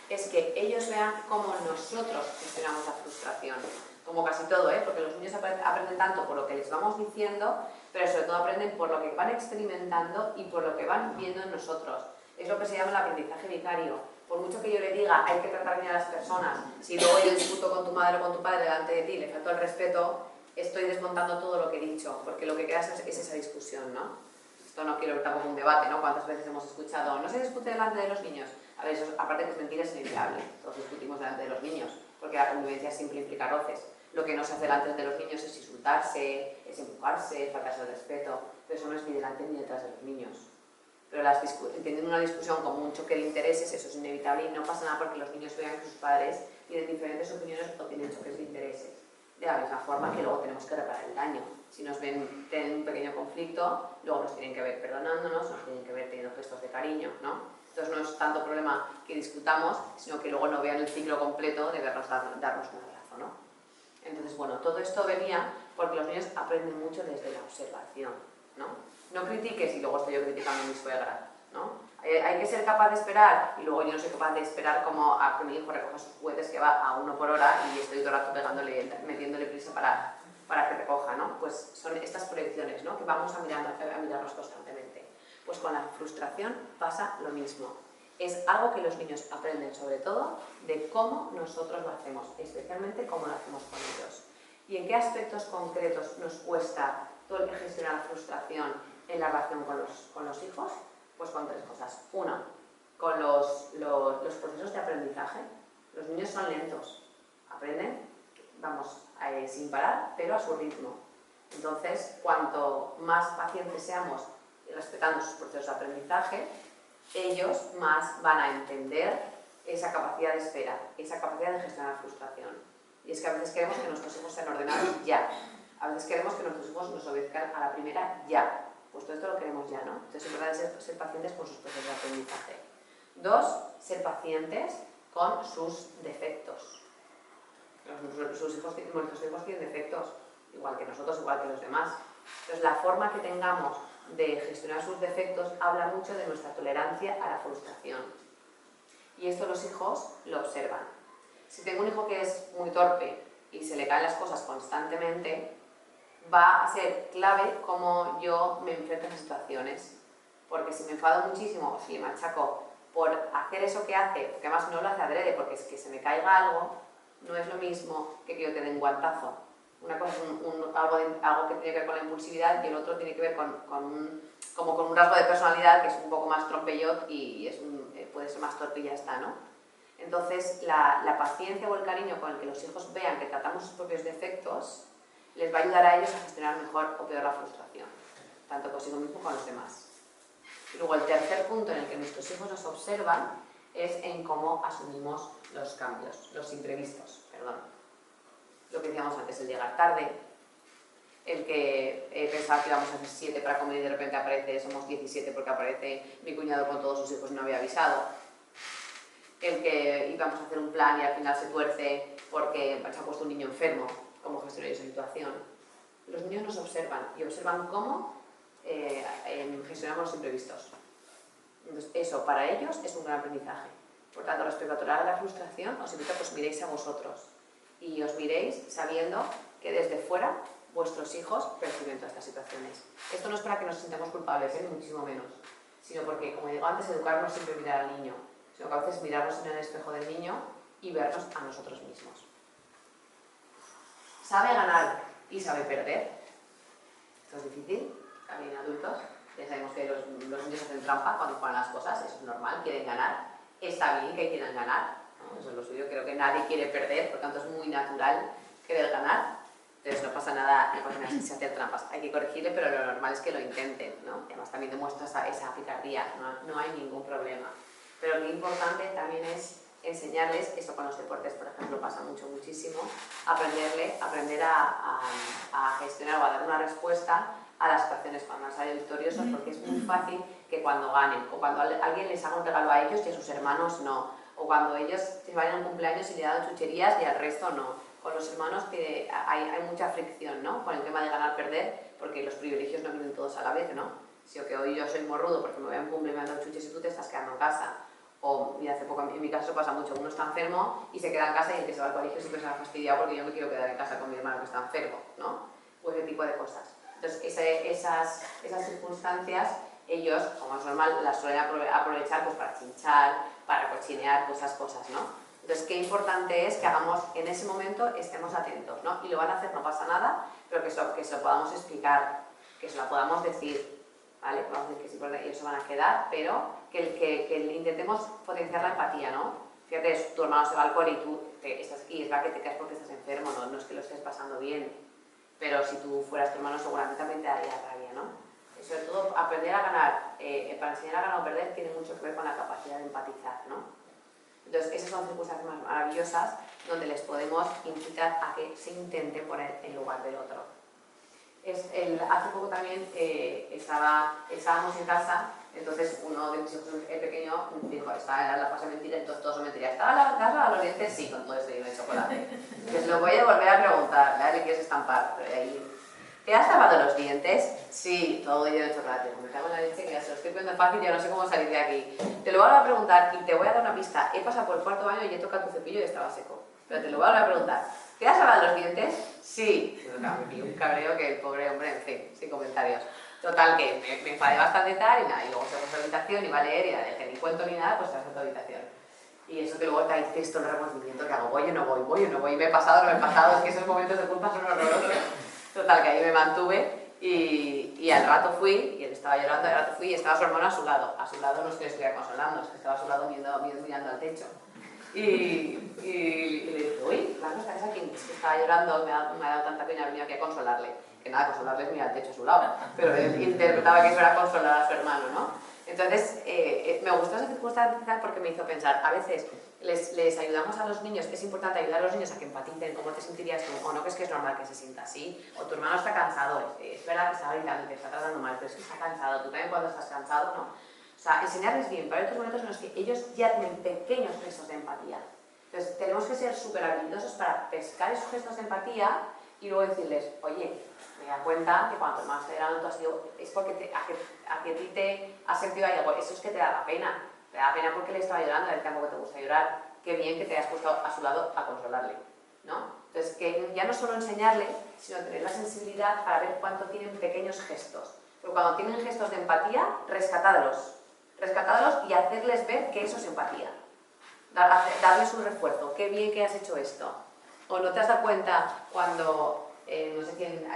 es que ellos vean cómo nosotros gestionamos la frustración. Como casi todo, porque los niños aprenden tanto por lo que les vamos diciendo, pero sobre todo aprenden por lo que van experimentando y por lo que van viendo en nosotros. Es lo que se llama el aprendizaje vicario. Por mucho que yo le diga, hay que tratar bien a las personas, si luego yo discuto con tu madre o con tu padre delante de ti, le falto el respeto, estoy desmontando todo lo que he dicho, porque lo que queda es esa discusión, ¿no? Esto no quiero tampoco un debate, ¿no? ¿Cuántas veces hemos escuchado, no se discute delante de los niños? A ver, eso, aparte que es mentira, es inevitable. Todos discutimos delante de los niños, porque la convivencia siempre implica roces. Lo que no se hace delante de los niños es insultarse, es empujarse, faltarse el respeto, pero eso no es ni delante ni detrás de los niños. Pero teniendo una discusión como un choque de intereses, eso es inevitable y no pasa nada porque los niños vean que sus padres tienen diferentes opiniones o tienen choques de intereses. De la misma forma que luego tenemos que reparar el daño. Si nos ven tener un pequeño conflicto, luego nos tienen que ver perdonándonos, nos tienen que ver teniendo gestos de cariño, ¿no? Entonces no es tanto problema que discutamos, sino que luego no vean el ciclo completo de vernos darnos un abrazo, ¿no? Entonces, bueno, todo esto venía porque los niños aprenden mucho desde la observación, ¿no? No critiques y luego estoy yo criticando a mi suegra, ¿no? Hay que ser capaz de esperar, y luego yo no soy capaz de esperar como a que mi hijo recoja sus juguetes que va a 1 por hora y estoy todo el rato metiéndole prisa para que recoja, ¿no? Pues son estas proyecciones, ¿no? Que vamos a mirarnos constantemente. Pues con la frustración pasa lo mismo. Es algo que los niños aprenden sobre todo de cómo nosotros lo hacemos, especialmente cómo lo hacemos con ellos. ¿Y en qué aspectos concretos nos cuesta todo el que gestionar la frustración en la relación con los hijos? Pues con 3 cosas. Una, con los procesos de aprendizaje. Los niños son lentos, aprenden, vamos, sin parar, pero a su ritmo. Entonces, cuanto más pacientes seamos respetando sus procesos de aprendizaje, ellos más van a entender esa capacidad de espera, esa capacidad de gestionar la frustración. Y es que a veces queremos que nuestros hijos sean ordenados ya. A veces queremos que nuestros hijos nos obedezcan a la primera ya. Pues todo esto lo queremos ya, ¿no? Entonces es importante ser pacientes con sus procesos de aprendizaje. 2, ser pacientes con sus defectos. Nuestros hijos tienen defectos, igual que nosotros, igual que los demás. Entonces la forma que tengamos de gestionar sus defectos habla mucho de nuestra tolerancia a la frustración. Y esto los hijos lo observan. Si tengo un hijo que es muy torpe y se le caen las cosas constantemente, va a ser clave cómo yo me enfrento a esas situaciones. Porque si me enfado muchísimo o si le machaco por hacer eso que hace, porque además no lo hace adrede, porque es que se me caiga algo, no es lo mismo que yo te dé un guantazo. Una cosa es algo que tiene que ver con la impulsividad y el otro tiene que ver con un rasgo de personalidad que es un poco más trompellot y puede ser más torpe y ya está, ¿no? Entonces, la paciencia o el cariño con el que los hijos vean que tratamos sus propios defectos les va a ayudar a ellos a gestionar mejor o peor la frustración, tanto consigo mismo como con los demás. Y luego el tercer punto en el que nuestros hijos nos observan es en cómo asumimos los cambios, los imprevistos, perdón. Lo que decíamos antes, el llegar tarde, el que pensaba que íbamos a hacer 7 para comer y de repente somos 17 porque aparece mi cuñado con todos sus hijos y no había avisado. El que íbamos a hacer un plan y al final se tuerce porque se ha puesto un niño enfermo, cómo gestionar esa situación. Los niños nos observan y observan cómo gestionamos los imprevistos. Entonces, eso para ellos es un gran aprendizaje. Por tanto, respecto a tolerar la frustración, os invito a que os miréis a vosotros y os miréis sabiendo que desde fuera vuestros hijos perciben todas estas situaciones. Esto no es para que nos sintamos culpables, ni muchísimo menos, sino porque, como digo antes, educar no es siempre mirar al niño, sino que a veces mirarnos en el espejo del niño y vernos a nosotros mismos. Sabe ganar y sabe perder. Esto es difícil, también adultos. Ya sabemos que los niños hacen trampa cuando juegan las cosas, eso es normal, quieren ganar. Está bien que quieran ganar, ¿no? ¿no? Eso es lo suyo, creo que nadie quiere perder, por tanto es muy natural querer ganar. Entonces no pasa nada, no pasa nada si se hace trampas, hay que corregirle, pero lo normal es que lo intenten, ¿no? Y además también demuestra esa picardía, no hay ningún problema. Pero lo importante también es enseñarles, eso con los deportes por ejemplo pasa muchísimo, aprender a gestionar o a dar una respuesta a las situaciones cuando han salido victoriosos, porque es muy fácil que cuando ganen, o cuando alguien les haga un regalo a ellos y a sus hermanos no, o cuando ellos se vayan a un cumpleaños y le dan chucherías y al resto no. Con los hermanos que hay mucha fricción, ¿no? Con el tema de ganar-perder, porque los privilegios no vienen todos a la vez, ¿no? Si que hoy yo soy morrudo porque me voy a un cumple y me han dado chuches y tú te estás quedando en casa. O, mira, hace poco en mi caso pasa mucho, uno está enfermo y se queda en casa y el que se va al colegio siempre se va fastidiado porque yo me quiero quedar en casa con mi hermano que está enfermo, ¿no? Pues ese tipo de cosas. Entonces, esas circunstancias, ellos, como es normal, las suelen aprovechar pues, para chinchar, para cochinear, pues, esas cosas, ¿no? Entonces, qué importante es que hagamos, en ese momento, estemos atentos, ¿no? Y lo van a hacer, no pasa nada, pero que se lo podamos explicar, que se lo podamos decir, ¿vale? Podemos decir que es importante, ellos se van a quedar, pero que intentemos potenciar la empatía, ¿no? Fíjate, tu hermano se va al cole y tú estás aquí, es verdad que te quedas porque estás enfermo, no es que lo estés pasando bien, pero si tú fueras tu hermano seguramente también te daría rabia, ¿no? Y sobre todo, aprender a ganar, para enseñar a ganar o perder, tiene mucho que ver con la capacidad de empatizar, ¿no? Entonces, esas son circunstancias maravillosas donde les podemos incitar a que se intenten poner en lugar del otro. Hace poco también estábamos en casa, entonces uno de mis hijos, el pequeño, dijo, estaba en la fase de mentira, entonces todos son mentiras. ¿Estaba en la casa los dientes? Sí, con todo este lleno de chocolate. Les lo voy a volver a preguntar, ¿verdad? ¿Le quieres estampar? ¿Te has lavado los dientes? Sí, todo lleno de chocolate. Me cago en la leche que ya se lo estoy poniendo fácil, yo no sé cómo salir de aquí. Te lo voy a preguntar y te voy a dar una pista. He pasado por el cuarto baño y he tocado tu cepillo y estaba seco. Pero te lo voy a preguntar. ¿Te has lavado los dientes? Sí. Me pilló un cabreo que el pobre hombre, en fin, sin comentarios. Total, que me enfadé bastante tal y nada, y luego se fue a su habitación y va a leer y la dejé ni cuento ni nada, pues se fue a su habitación. Y eso que luego te dices todo el remordimiento que hago, voy o no voy, me he pasado, no me he pasado, es que esos momentos de culpa son horrorosos. Total, que ahí me mantuve y al rato fui, y él estaba llorando, al rato fui y estaba su hermano a su lado no es que le estuviera consolando, es que estaba a su lado mirando al techo. Y le dije, uy, claro, ¿estás aquí? Es que estaba llorando, me ha dado tanta pena venir aquí a consolarle. Que nada, consolarle es mirar al techo a su lado, pero él interpretaba que eso era consolar a su hermano, ¿no? Entonces, me gustó esa circunstancia porque me hizo pensar, a veces les ayudamos a los niños, es importante ayudar a los niños a que empaticen cómo te sentirías tú, o no, que es normal que se sienta así, o tu hermano está cansado, es verdad que está gritando y te está tratando mal, pero es que está cansado, tú también cuando estás cansado, ¿no? O sea, enseñarles bien, pero hay otros momentos en los que ellos ya tienen pequeños gestos de empatía. Entonces, tenemos que ser súper habilidosos para pescar esos gestos de empatía y luego decirles, oye, me da cuenta que cuando más acelerado tú has sido, es porque a ti te has sentido ahí algo, eso es que te da pena porque le estaba llorando, a él tampoco te gusta llorar, qué bien que te hayas puesto a su lado a consolarle, ¿no? Entonces, que ya no solo enseñarle, sino tener la sensibilidad para ver cuánto tienen pequeños gestos. Pero cuando tienen gestos de empatía, rescatadlos y hacerles ver que eso es empatía. Darles un refuerzo, qué bien que has hecho esto. O no te has dado cuenta cuando, no sé quién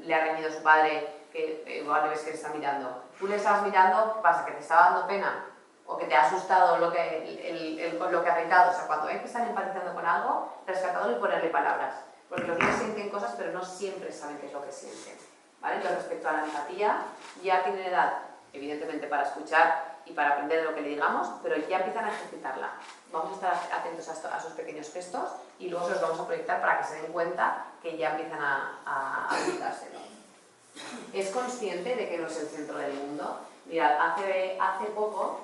le ha reñido a su padre, que igual le ves que le está mirando. Tú le estabas mirando, ¿qué pasa? ¿Que te estaba dando pena? O que te ha asustado lo que ha gritado. O sea, cuando ven que están empatizando con algo, rescatadlo y ponerle palabras. Porque los niños sienten cosas, pero no siempre saben qué es lo que sienten. ¿Vale? Entonces, respecto a la empatía, ya tienen edad, evidentemente, para escuchar y para aprender de lo que le digamos, pero ya empiezan a ejercitarla. Vamos a estar atentos a esos pequeños gestos y luego se los vamos a proyectar para que se den cuenta que ya empiezan a aplicarse. ¿Es consciente de que no es el centro del mundo? Mirad, hace poco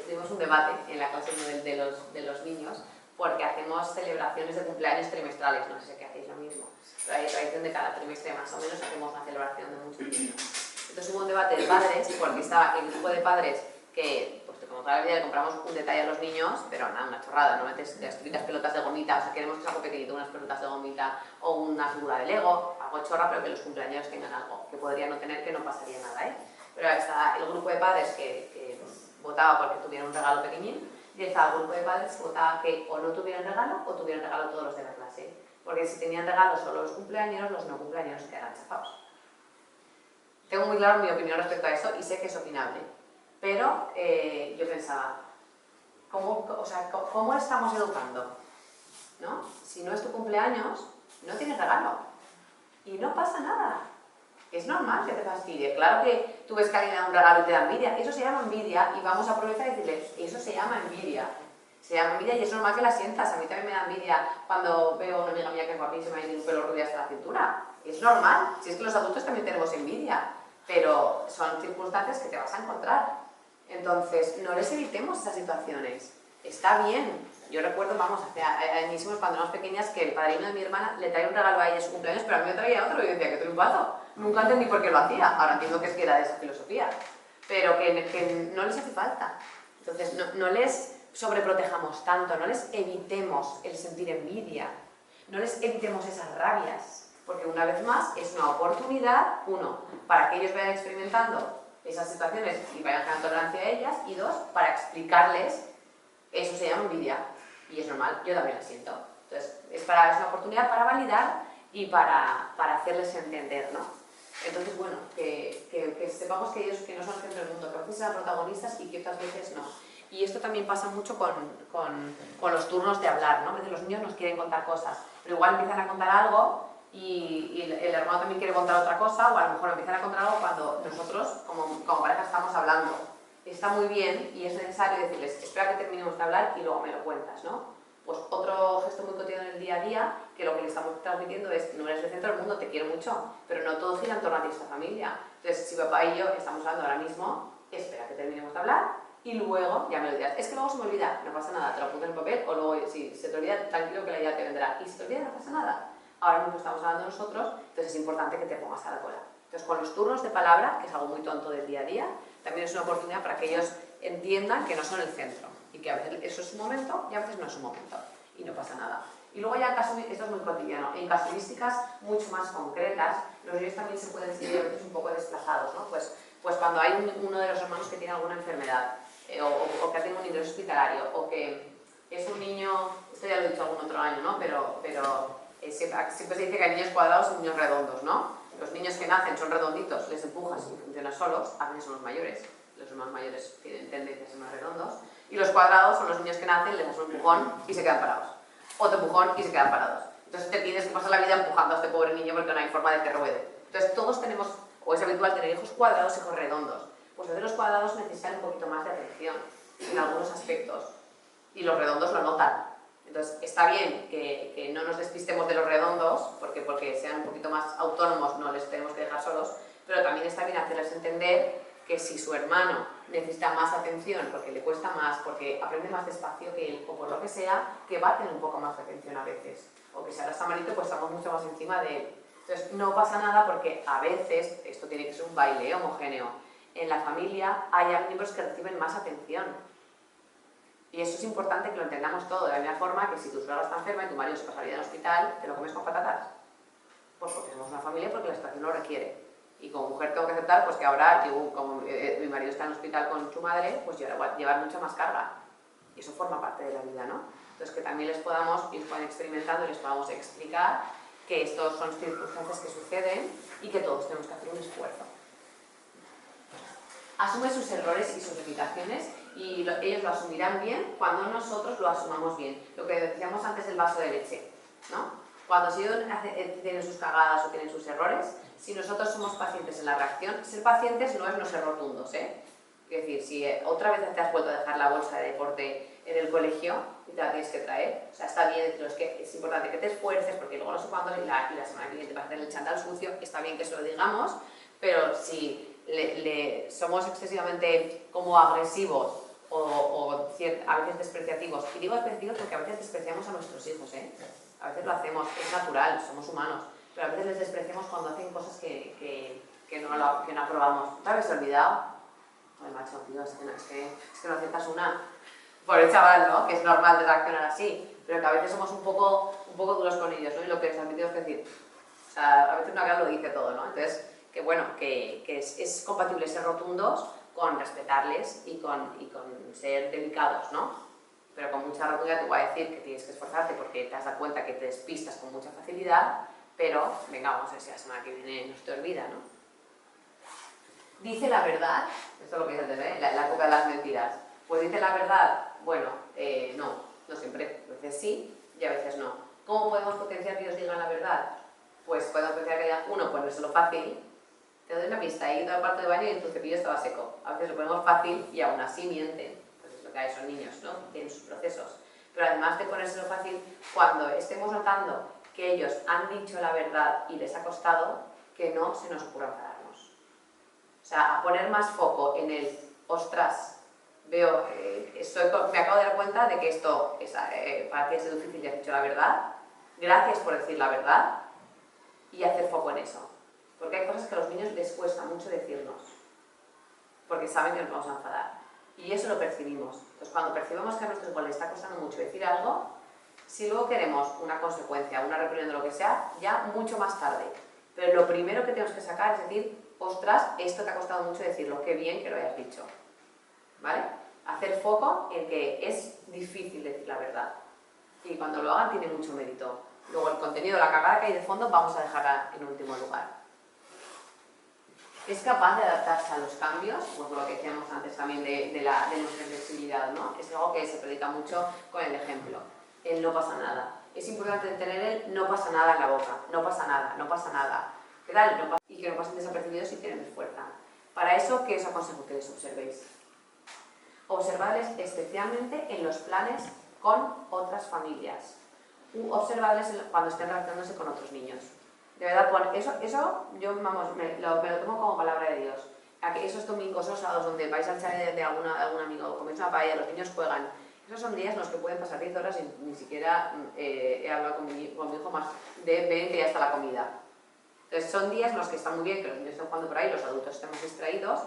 tuvimos un debate en la clase de los niños porque hacemos celebraciones de cumpleaños trimestrales, no sé si hacéis lo mismo, pero hay tradición de cada trimestre más o menos hacemos una celebración de muchos niños. Entonces hubo un debate de padres porque estaba el grupo de padres que, pues como toda la vida le compramos un detalle a los niños, pero nada, una chorrada, no metes las típicas pelotas de gomita, o sea, queremos que sea algo pequeñito, unas pelotas de gomita o una figura de Lego, algo chorra, pero que los cumpleaños tengan algo, que podría no tener, que no pasaría nada, ¿eh? Pero está el grupo de padres que votaba porque tuvieran un regalo pequeñín, y estaba el grupo de padres que votaba que o no tuvieran regalo o tuvieran regalo todos los de la clase, porque si tenían regalo solo los cumpleaños, los no cumpleaños quedaban chafados. Tengo muy claro mi opinión respecto a eso y sé que es opinable, pero yo pensaba, ¿Cómo estamos educando? ¿No? Si no es tu cumpleaños, no tienes regalo. Y no pasa nada. Es normal que te fastidie. Claro que tú ves que alguien da un regalo y te da envidia. Eso se llama envidia y vamos a aprovechar y decirles, eso se llama envidia. Se llama envidia y es normal que la sientas. A mí también me da envidia cuando veo a una amiga mía que es guapísima y tiene un pelo rubio hasta la cintura. Es normal. Si es que los adultos también tenemos envidia. Pero son circunstancias que te vas a encontrar. Entonces, no les evitemos esas situaciones. Está bien. Yo recuerdo, vamos, hace añísimos cuando éramos pequeñas, que el padrino de mi hermana le traía un regalo a ella en su cumpleaños, pero a mí me traía otro y yo decía, ¿qué te lo paso? Nunca entendí por qué lo hacía. Ahora entiendo que es que era de esa filosofía. Pero que no les hace falta. Entonces, no les sobreprotejamos tanto, no les evitemos el sentir envidia, no les evitemos esas rabias, porque una vez más es una oportunidad, uno, para que ellos vayan experimentando esas situaciones y vayan generando tolerancia a ellas, y dos, para explicarles, eso se llama envidia, y es normal, yo también la siento. Entonces, es una oportunidad para validar y para hacerles entender, ¿no? Entonces, bueno, que sepamos que ellos que no son el centro del mundo, que a veces sean protagonistas y que otras veces no. Y esto también pasa mucho con los turnos de hablar, ¿no? A veces los niños nos quieren contar cosas, pero igual empiezan a contar algo y el hermano también quiere contar otra cosa, o a lo mejor empiezan a contar algo cuando nosotros, como pareja, estamos hablando. Está muy bien y es necesario decirles, espera que terminemos de hablar y luego me lo cuentas, ¿no? Pues otro gesto muy cotidiano en el día a día, que lo que le estamos transmitiendo es, no eres el centro del mundo, te quiero mucho, pero no todo gira en torno a ti, esta familia. Entonces, si papá y yo estamos hablando ahora mismo, espera que terminemos de hablar y luego ya me lo dirás. Es que luego se me olvida, no pasa nada, te lo apunto en el papel, o luego si se te olvida, tranquilo que la idea te vendrá. Y si te olvida, no pasa nada. Ahora mismo estamos hablando nosotros, entonces es importante que te pongas a la cola. Entonces, con los turnos de palabra, que es algo muy tonto del día a día, también es una oportunidad para que ellos entiendan que no son el centro y que a veces eso es su momento y a veces no es su momento y no pasa nada. Y luego ya, esto es muy cotidiano, en casuísticas mucho más concretas, los niños también se pueden sentir a veces un poco desplazados, ¿no? Pues cuando hay uno de los hermanos que tiene alguna enfermedad, o que ha tenido un ingreso hospitalario, o que es un niño, esto ya lo he dicho algún otro año, ¿no? Pero siempre se dice que hay niños cuadrados y niños redondos, ¿no? Los niños que nacen son redonditos, les empujas y funcionan solos, a veces son los mayores, los más mayores tienen tendencia a ser más redondos, y los cuadrados son los niños que nacen, les das un empujón y se quedan parados. Otro empujón y se quedan parados. Entonces te tienes que pasar la vida empujando a este pobre niño porque no hay forma de que ruede. Entonces todos tenemos, o es habitual tener hijos cuadrados y hijos redondos. Pues a veces los cuadrados necesitan un poquito más de atención en algunos aspectos y los redondos lo notan. Entonces está bien que no nos despistemos de los redondos porque sean un poquito más autónomos, no les tenemos que dejar solos, pero también está bien hacerles entender que si su hermano necesita más atención porque le cuesta más, porque aprende más despacio que él, o por lo que sea, que va a tener un poco más de atención a veces. O que si ahora está malito, pues estamos mucho más encima de él. Entonces no pasa nada porque a veces, esto tiene que ser un baile homogéneo, en la familia hay miembros que reciben más atención. Y eso es importante que lo entendamos todo, de la misma forma que si tu suegra está enferma y tu marido se pasa la vida en el hospital, ¿te lo comes con patatas? Pues porque somos una familia, porque la situación lo requiere. Y como mujer tengo que aceptar pues que ahora, como mi marido está en el hospital con su madre, pues yo ahora voy a llevar mucha más carga. Y eso forma parte de la vida, ¿no? Entonces que también les podamos ir experimentando y les podamos explicar que estos son circunstancias que suceden y que todos tenemos que hacer un esfuerzo. Asume sus errores y sus limitaciones y ellos lo asumirán bien cuando nosotros lo asumamos bien. Lo que decíamos antes del vaso de leche, ¿no? Cuando si ellos tienen sus cagadas o tienen sus errores, si nosotros somos pacientes en la reacción, ser pacientes no es no ser rotundos, ¿eh? Es decir, si otra vez te has vuelto a dejar la bolsa de deporte en el colegio y te la tienes que traer, o sea, está bien deciros que es importante que te esfuerces porque luego no sé cuándo y la semana que viene te vas a hacer el chándal sucio, está bien que eso lo digamos, pero si somos excesivamente como agresivos o a veces despreciativos, y digo despreciativos porque a veces despreciamos a nuestros hijos, ¿eh? A veces lo hacemos, es natural, somos humanos, pero a veces les despreciamos cuando hacen cosas que no aprobamos. ¿Te habéis olvidado? Ay, macho, tío, es que no aceptas una. Por el chaval, ¿no? Que es normal de reaccionar así, pero que a veces somos un poco duros con ellos, ¿no? Y lo que les admitimos que decir. O sea, a veces una cara lo dice todo, ¿no? Entonces, que bueno, que es compatible ser rotundos con respetarles y con ser delicados, ¿no? Pero con mucha rotundidad te voy a decir que tienes que esforzarte porque te has dado cuenta que te despistas con mucha facilidad, pero venga, vamos a ver si la semana que viene no se te olvida, ¿no? Dice la verdad, esto es lo que dice antes, ¿eh? La época de las mentiras. Pues dice la verdad, bueno, veces sí y a veces no. ¿Cómo podemos potenciar que ellos digan la verdad? Pues podemos potenciar que digan, uno, ponérselo fácil. Te doy una pista, he ido al cuarto de baño y tu cepillo estaba seco. A veces lo ponemos fácil y aún así mienten. Pues es lo que hay, son niños, ¿no? Tienen sus procesos. Pero además de ponérselo fácil, cuando estemos notando que ellos han dicho la verdad y les ha costado, que no se nos ocurra enfadarnos. O sea, a poner más foco en el, ostras, veo, me acabo de dar cuenta de que esto para ti es difícil y has dicho la verdad, gracias por decir la verdad, y hacer foco en eso. Porque hay cosas que a los niños les cuesta mucho decirnos, porque saben que nos vamos a enfadar. Y eso lo percibimos. Entonces, cuando percibimos que a nuestro hijo le está costando mucho decir algo, si luego queremos una consecuencia, una represión de lo que sea, ya mucho más tarde. Pero lo primero que tenemos que sacar es decir, ostras, esto te ha costado mucho decirlo, qué bien que lo hayas dicho. ¿Vale? Hacer foco en que es difícil decir la verdad. Y cuando lo hagan tiene mucho mérito. Luego el contenido, la cagada que hay de fondo, vamos a dejarla en último lugar. Es capaz de adaptarse a los cambios, pues lo que decíamos antes también de nuestra flexibilidad, ¿no? Es algo que se predica mucho con el ejemplo. El no pasa nada. Es importante tener el no pasa nada en la boca. No pasa nada, no pasa nada. ¿Qué tal? No pasa, y que no pasen desapercibidos si tienen fuerza. Para eso, ¿qué os aconsejo que les observéis? Observarles especialmente en los planes con otras familias. Observarles cuando estén relacionándose con otros niños. De verdad, eso yo vamos, me lo tomo como palabra de Dios. Esos domingos, esos sábados donde vais al chalet de algún amigo, coméis una paella, los niños juegan, esos son días en los que pueden pasar 10 horas y ni siquiera he hablado con mi hijo más de ven que ya está la comida. Entonces son días en los que está muy bien que los niños estén jugando por ahí, los adultos estemos distraídos,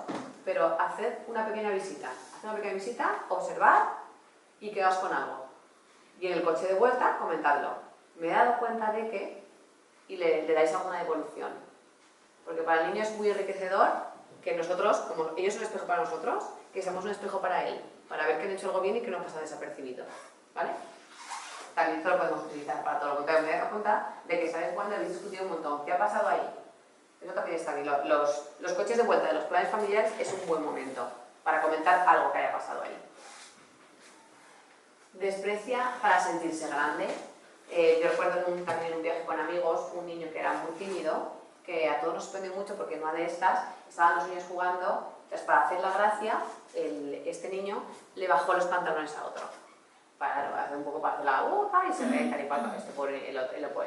pero haced una pequeña visita. Haced una pequeña visita, observad y quedaos con algo. Y en el coche de vuelta, comentadlo. Me he dado cuenta de que y le dais alguna devolución. Porque para el niño es muy enriquecedor que nosotros, como ellos son un espejo para nosotros, que seamos un espejo para él, para ver que han hecho algo bien y que no pasa desapercibido. ¿Vale? También esto lo podemos utilizar para todo lo contrario. Me he dado cuenta de que, ¿sabes cuándo? Habéis discutido un montón. ¿Qué ha pasado ahí? Eso también está bien. Los coches de vuelta de los planes familiares es un buen momento para comentar algo que haya pasado ahí. Desprecia para sentirse grande. Yo recuerdo también en un viaje con amigos, un niño que era muy tímido, que a todos nos sorprendió mucho porque en una de estas estaban los niños jugando, entonces para hacer la gracia, este niño le bajó los pantalones a otro. Para hacer un poco para hacer la y se ve tal y cual, porque el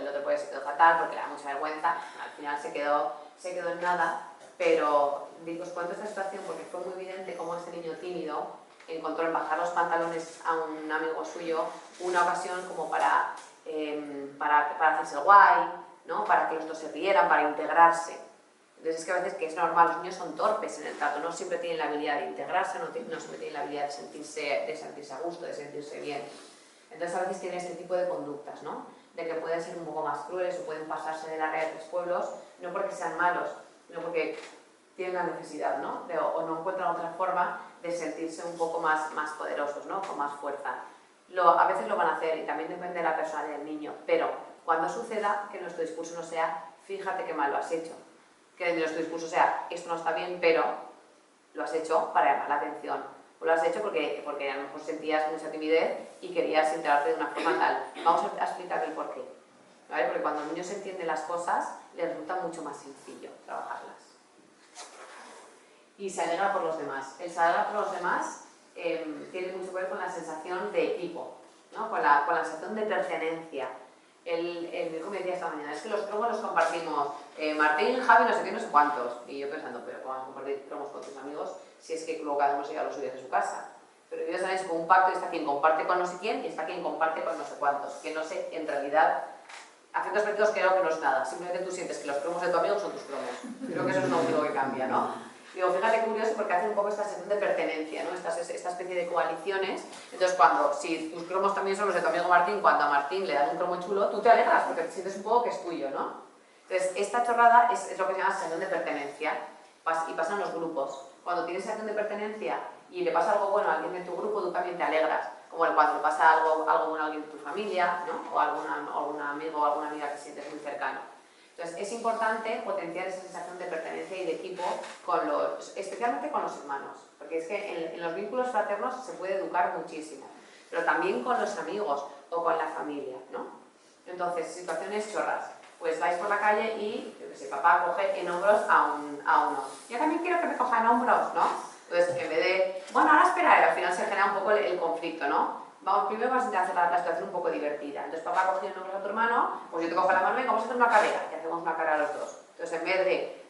otro puede ser fatal porque le da mucha vergüenza, al final se quedó en nada, pero os cuento esta situación porque fue muy evidente cómo este niño tímido encontró en bajar los pantalones a un amigo suyo una ocasión como para hacerse el guay, ¿no? Para que los dos se rieran, para integrarse. Entonces es que a veces que es normal, los niños son torpes en el trato, no siempre tienen la habilidad de integrarse, no siempre tienen la habilidad de sentirse a gusto, de sentirse bien. Entonces a veces tienen este tipo de conductas, ¿no? De que pueden ser un poco más crueles o pueden pasarse de la red de tres pueblos, no porque sean malos, sino porque tienen la necesidad, ¿no? O no encuentran otra forma de sentirse un poco más poderosos, ¿no? Con más fuerza. A veces lo van a hacer y también depende de la personalidad del niño, pero cuando suceda, que nuestro discurso no sea fíjate qué mal lo has hecho, que nuestro discurso sea esto no está bien, pero lo has hecho para llamar la atención, o lo has hecho porque a lo mejor sentías mucha timidez y querías integrarte de una forma tal. Vamos a explicar el porqué, ¿vale? Porque cuando el niño se entiende las cosas, le resulta mucho más sencillo trabajarlas. Y se alegra por los demás. El se alegra por los demás tiene mucho que ver con la sensación de equipo, ¿no? Con la sensación de pertenencia. Mi hijo me decía esta mañana, es que los cromos los compartimos Martín, Javi, no sé qué, no sé cuántos. Y yo pensando, pero ¿cómo vas a compartir cromos con tus amigos si es que luego cada uno se lleva los suyos de su casa? Pero ya sabéis, con un pacto está quien comparte con no sé quién y está quien comparte con no sé cuántos. Que no sé, en realidad, a ciertos aspectos creo que no es nada. Simplemente tú sientes que los cromos de tu amigo son tus cromos. Creo que eso es lo único que cambia, ¿no? Digo, fíjate curioso porque hace un poco esta sensación de pertenencia, ¿no? Esta especie de coaliciones. Entonces, si tus cromos también son los de tu amigo Martín, cuando a Martín le dan un cromo chulo, tú te alegras porque te sientes un poco que es tuyo, ¿no? Entonces, esta chorrada es lo que se llama sensación de pertenencia y pasa en los grupos. Cuando tienes sensación de pertenencia y le pasa algo bueno a alguien de tu grupo, tú también te alegras. Como cuando le pasa algo bueno a alguien de tu familia, ¿no? O a algún amigo o alguna amiga que sientes muy cercano. Entonces, es importante potenciar esa sensación de pertenencia y de equipo, especialmente con los hermanos, porque es que en los vínculos fraternos se puede educar muchísimo, pero también con los amigos, o con la familia, ¿no? Entonces, situaciones chorras. Pues vais por la calle y, yo qué sé, papá coge en hombros a uno. Yo también quiero que me coja en hombros, ¿no? Entonces, en vez de, bueno, ahora espera, al final se genera un poco el conflicto, ¿no? Primero vamos a intentar hacer la situación un poco divertida. Entonces, papá coge en hombros a tu hermano, pues yo te cojo la mano y vamos a hacer una carrera, y hacemos una carrera los dos. Entonces, en vez de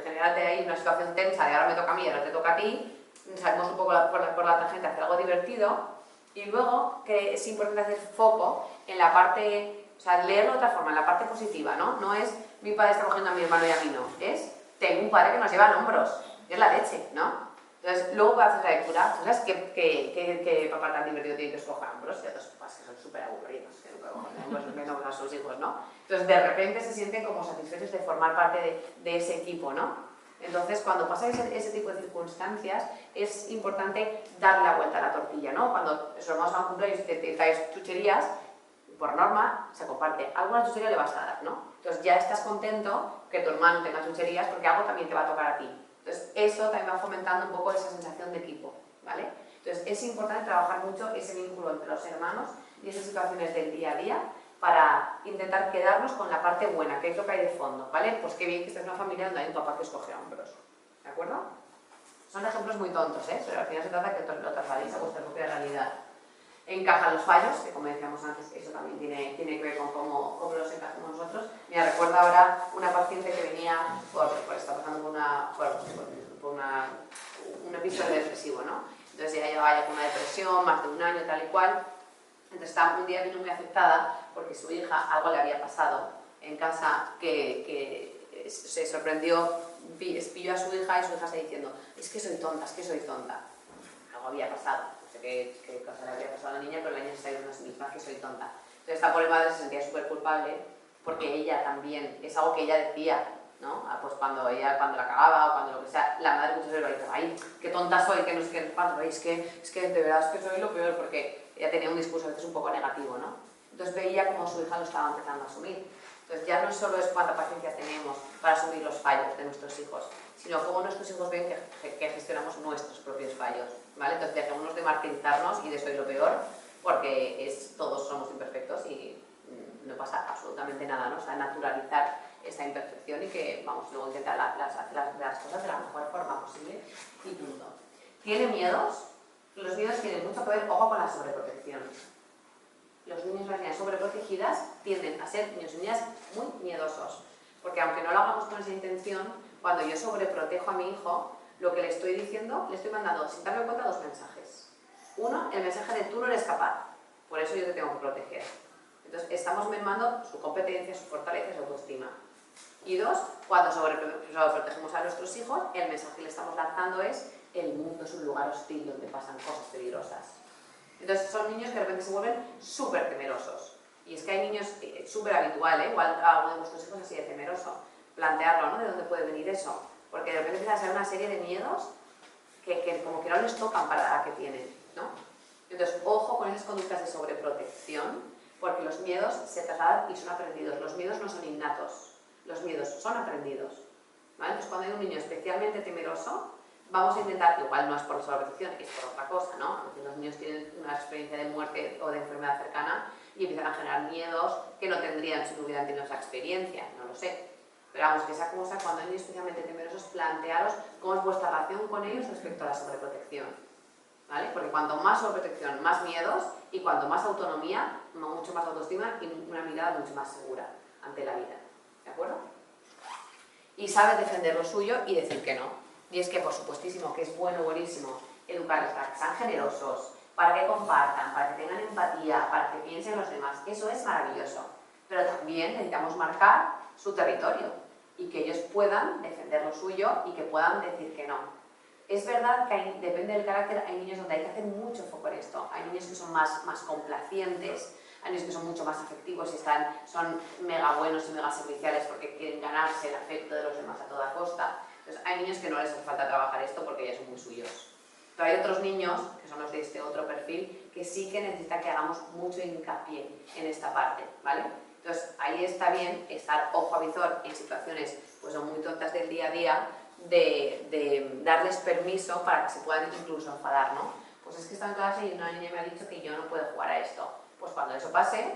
generarte ahí una situación tensa de ahora me toca a mí y ahora te toca a ti, salimos un poco por la tangente a hacer algo divertido. Y luego, que es importante hacer foco en la parte, o sea, leerlo de otra forma, en la parte positiva, ¿no? No es mi padre está cogiendo a mi hermano y a mí no, es tengo un padre que nos lleva en hombros, que es la leche, ¿no? Entonces, luego para hacer la lectura, ¿tú sabes qué papá tan divertido tiene que escoger hombros? Y otros papás que son súper aburridos, que nunca cogen hombros menos a sus hijos, ¿no? Entonces, de repente se sienten como satisfechos de formar parte de ese equipo, ¿no? Entonces, cuando pasa ese tipo de circunstancias, es importante dar la vuelta a la tortilla, ¿no? Cuando su hermano va a un cumpleaños y te traes chucherías, por norma se comparte. Alguna chuchería le vas a dar, ¿no? Entonces ya estás contento que tu hermano tenga chucherías porque algo también te va a tocar a ti. Entonces eso también va fomentando un poco esa sensación de equipo, ¿vale? Entonces es importante trabajar mucho ese vínculo entre los hermanos y esas situaciones del día a día para intentar quedarnos con la parte buena, que es lo que hay de fondo, ¿vale? Pues qué bien que estés en una familia donde hay un papá que escoge hombros, ¿de acuerdo? Son ejemplos muy tontos, ¿eh? Pero al final se trata de que lo trasladéis a vuestra propia realidad. Encajan los fallos, que como decíamos antes, eso también tiene que ver con cómo los encajamos nosotros. Me recuerda ahora una paciente que venía está pasando por un episodio depresivo, ¿no? Entonces ella llevaba ya con una depresión, más de un año, tal y cual. Entonces un día vino muy afectada porque su hija, algo le había pasado en casa que se sorprendió, pilló a su hija y su hija está diciendo, es que soy tonta, es que soy tonta. Algo había pasado, no sé qué cosa le había pasado a la niña, pero la niña se está diciendo a sí misma que soy tonta. Entonces esta pobre madre se sentía súper culpable porque ella también, es algo que ella decía, ¿no? Pues cuando la cagaba o cuando lo que sea, la madre muchas veces lo dice, ay, qué tonta soy, que no sé qué, es que de verdad es que soy lo peor, porque ella tenía un discurso a veces un poco negativo, ¿no? Entonces veía como su hija lo estaba empezando a asumir. Entonces ya no solo es cuánta paciencia tenemos para asumir los fallos de nuestros hijos, sino cómo nuestros hijos ven que gestionamos nuestros propios fallos, ¿vale? Entonces dejémonos de martirizarnos y de soy lo peor, porque todos somos imperfectos y no pasa absolutamente nada, ¿no? O sea, naturalizar esta imperfección y que, vamos, luego intentar hacer las cosas de la mejor forma posible y punto. ¿Tiene miedos? Los miedos tienen mucho que ver, ojo, con la sobreprotección. Los niños y las niñas sobreprotegidas tienden a ser niños y niñas muy miedosos, porque aunque no lo hagamos con esa intención, cuando yo sobreprotejo a mi hijo, lo que le estoy diciendo, le estoy mandando, sin darme cuenta, dos mensajes. Uno, el mensaje de tú no eres capaz, por eso yo te tengo que proteger. Entonces estamos mermando su competencia, su fortaleza y su autoestima. Y dos, cuando sobreprotegemos a nuestros hijos, el mensaje que le estamos lanzando es el mundo es un lugar hostil donde pasan cosas peligrosas. Entonces son niños que de repente se vuelven súper temerosos. Y es que hay niños súper habitual, ¿eh? Igual alguno de vuestros hijos así de temeroso. Plantearlo, ¿no? ¿De dónde puede venir eso? Porque de repente empiezan a ser una serie de miedos que como que no les tocan para la edad que tienen, ¿no? Entonces, ojo con esas conductas de sobreprotección, porque los miedos se trasladan y son aprendidos. Los miedos no son innatos, los miedos son aprendidos, ¿vale? Entonces, cuando hay un niño especialmente temeroso, vamos a intentar, igual no es por sobreprotección, es por otra cosa, ¿no? Porque los niños tienen una experiencia de muerte o de enfermedad cercana y empiezan a generar miedos que no tendrían si no hubieran tenido esa experiencia, no lo sé. Pero vamos, que esa cosa, cuando hay niños especialmente temerosos, plantearos cómo es vuestra relación con ellos respecto a la sobreprotección, ¿vale? Porque cuanto más sobreprotección, más miedos, y cuanto más autonomía, mucho más autoestima y una mirada mucho más segura ante la vida, ¿de acuerdo? Y sabe defender lo suyo y decir que no. Y es que, por supuestísimo, que es buenísimo educarles para que sean generosos, para que compartan, para que tengan empatía, para que piensen en los demás. Eso es maravilloso. Pero también necesitamos marcar su territorio y que ellos puedan defender lo suyo y que puedan decir que no. Es verdad que depende del carácter, hay niños donde hay que hacer mucho foco en esto. Hay niños que son más complacientes, hay niños que son mucho más afectivos y son mega buenos y mega serviciales porque quieren ganarse el afecto de los demás a toda costa. Entonces, hay niños que no les hace falta trabajar esto porque ya son muy suyos. Pero hay otros niños, que son los de este otro perfil, que sí que necesitan que hagamos mucho hincapié en esta parte, ¿vale? Entonces, ahí está bien estar ojo a visor en situaciones pues, son muy tontas del día a día, de darles permiso para que se puedan incluso enfadar, ¿no? Pues es que está en clase y una niña me ha dicho que yo no puedo jugar a esto. Pues cuando eso pase,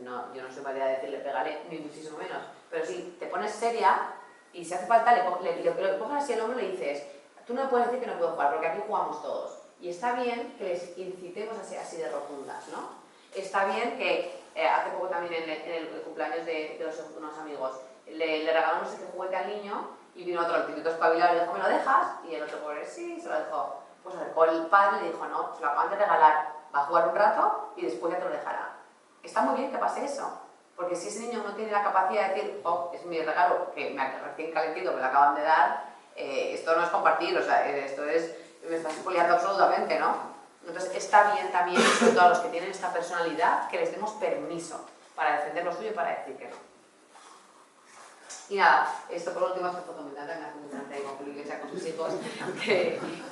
no, yo no soy válida de decirle pégale, ni muchísimo menos, pero si te pones seria y si hace falta le coges así el hombro y le dices, tú no me puedes decir que no puedo jugar, porque aquí jugamos todos. Y está bien que les incitemos a ser así de rotundas, ¿no? Está bien que hace poco también en el cumpleaños de unos amigos le regalamos ese juguete al niño y vino otro, el típico espabilado, y le dijo, ¿me lo dejas? Y el otro pobre, sí, se lo dejó. Pues acercó el padre y le dijo, no, se lo acaban de regalar, va a jugar un rato y después ya te lo dejará. Está muy bien que pase eso, porque si ese niño no tiene la capacidad de decir, oh, es mi regalo, que me ha recién calentito, me lo acaban de dar, esto no es compartir, o sea, esto es, me estás expoliando absolutamente, ¿no? Entonces está bien también, sobre todo a los que tienen esta personalidad, que les demos permiso para defender lo suyo y para decir que no. Y nada, esto por último, esta foto me encanta, me hace mucha gracia con Julio Iglesias con sus hijos,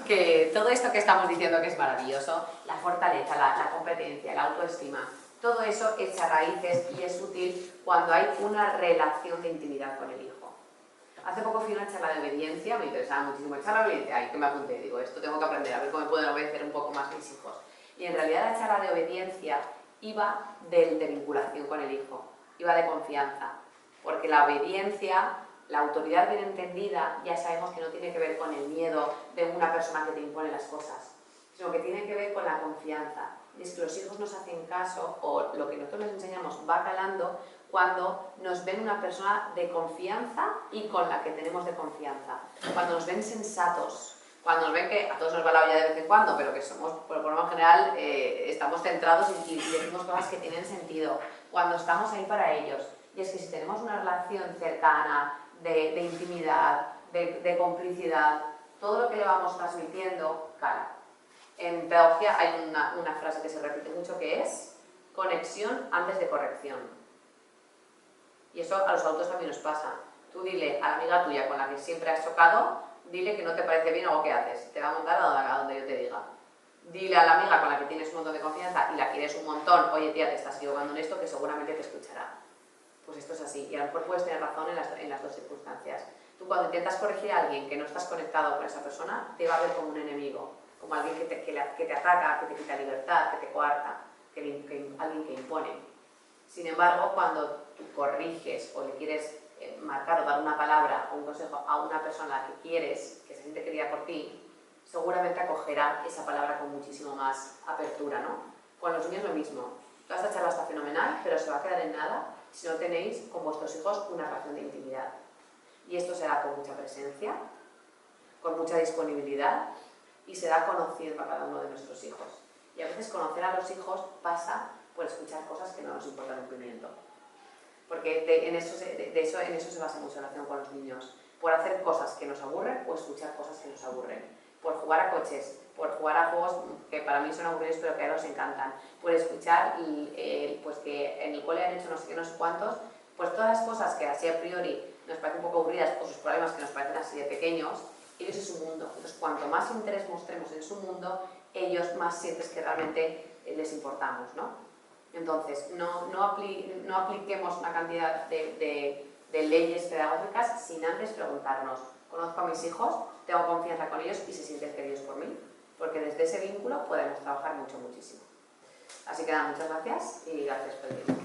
que todo esto que estamos diciendo que es maravilloso, la fortaleza, la competencia, la autoestima, todo eso echa raíces y es útil cuando hay una relación de intimidad con el hijo. Hace poco fui a una charla de obediencia, me interesaba muchísimo la charla de obediencia, ahí que me apunté, digo, esto tengo que aprender, a ver cómo me pueden obedecer un poco más mis hijos. Y en realidad la charla de obediencia iba de vinculación con el hijo, iba de confianza, porque la obediencia, la autoridad bien entendida, ya sabemos que no tiene que ver con el miedo de una persona que te impone las cosas, sino que tiene que ver con la confianza. Y es que los hijos nos hacen caso, o lo que nosotros les enseñamos va calando, cuando nos ven una persona de confianza y con la que tenemos de confianza. Cuando nos ven sensatos, cuando nos ven que a todos nos va la olla de vez en cuando, pero que somos, por lo general, estamos centrados y decimos cosas que tienen sentido. Cuando estamos ahí para ellos. Y es que si tenemos una relación cercana, de intimidad, de complicidad, todo lo que le vamos transmitiendo cala. En pedagogía hay una frase que se repite mucho que es conexión antes de corrección. Y eso a los adultos también nos pasa. Tú dile a la amiga tuya con la que siempre has chocado, dile que no te parece bien algo que haces. Te va a montar a donde yo te diga. Dile a la amiga con la que tienes un montón de confianza y la quieres un montón, oye tía, te estás equivocando en esto, que seguramente te escuchará. Pues esto es así. Y a lo mejor puedes tener razón en las dos circunstancias. Tú cuando intentas corregir a alguien que no estás conectado con esa persona, te va a ver como un enemigo, como alguien que te ataca, que te quita libertad, que te coarta, alguien que impone. Sin embargo, cuando tú corriges o le quieres marcar o dar una palabra o un consejo a una persona a la que quieres, que se siente querida por ti, seguramente acogerá esa palabra con muchísimo más apertura, ¿no? Con los niños lo mismo. Toda esta charla está fenomenal, pero se va a quedar en nada si no tenéis con vuestros hijos una relación de intimidad. Y esto se da con mucha presencia, con mucha disponibilidad y se da conociendo a cada uno de nuestros hijos. Y a veces conocer a los hijos pasa por escuchar cosas que no nos importan un pimiento. Porque en eso se basa mucho la relación con los niños. Por hacer cosas que nos aburren o escuchar cosas que nos aburren. Por jugar a coches, por jugar a juegos que para mí son aburridos pero que a ellos les encantan. Por escuchar pues que en el cole han hecho no sé qué, no sé cuántos. Pues todas las cosas que así a priori nos parecen un poco aburridas o sus problemas que nos parecen así de pequeños, ellos es su mundo. Entonces cuanto más interés mostremos en su mundo, ellos más sientes que realmente les importamos, ¿no? Entonces, no apliquemos una cantidad de leyes pedagógicas sin antes preguntarnos, ¿conozco a mis hijos? ¿Tengo confianza con ellos y se sienten queridos por mí? Porque desde ese vínculo podemos trabajar muchísimo. Así que nada, muchas gracias y gracias por el tiempo.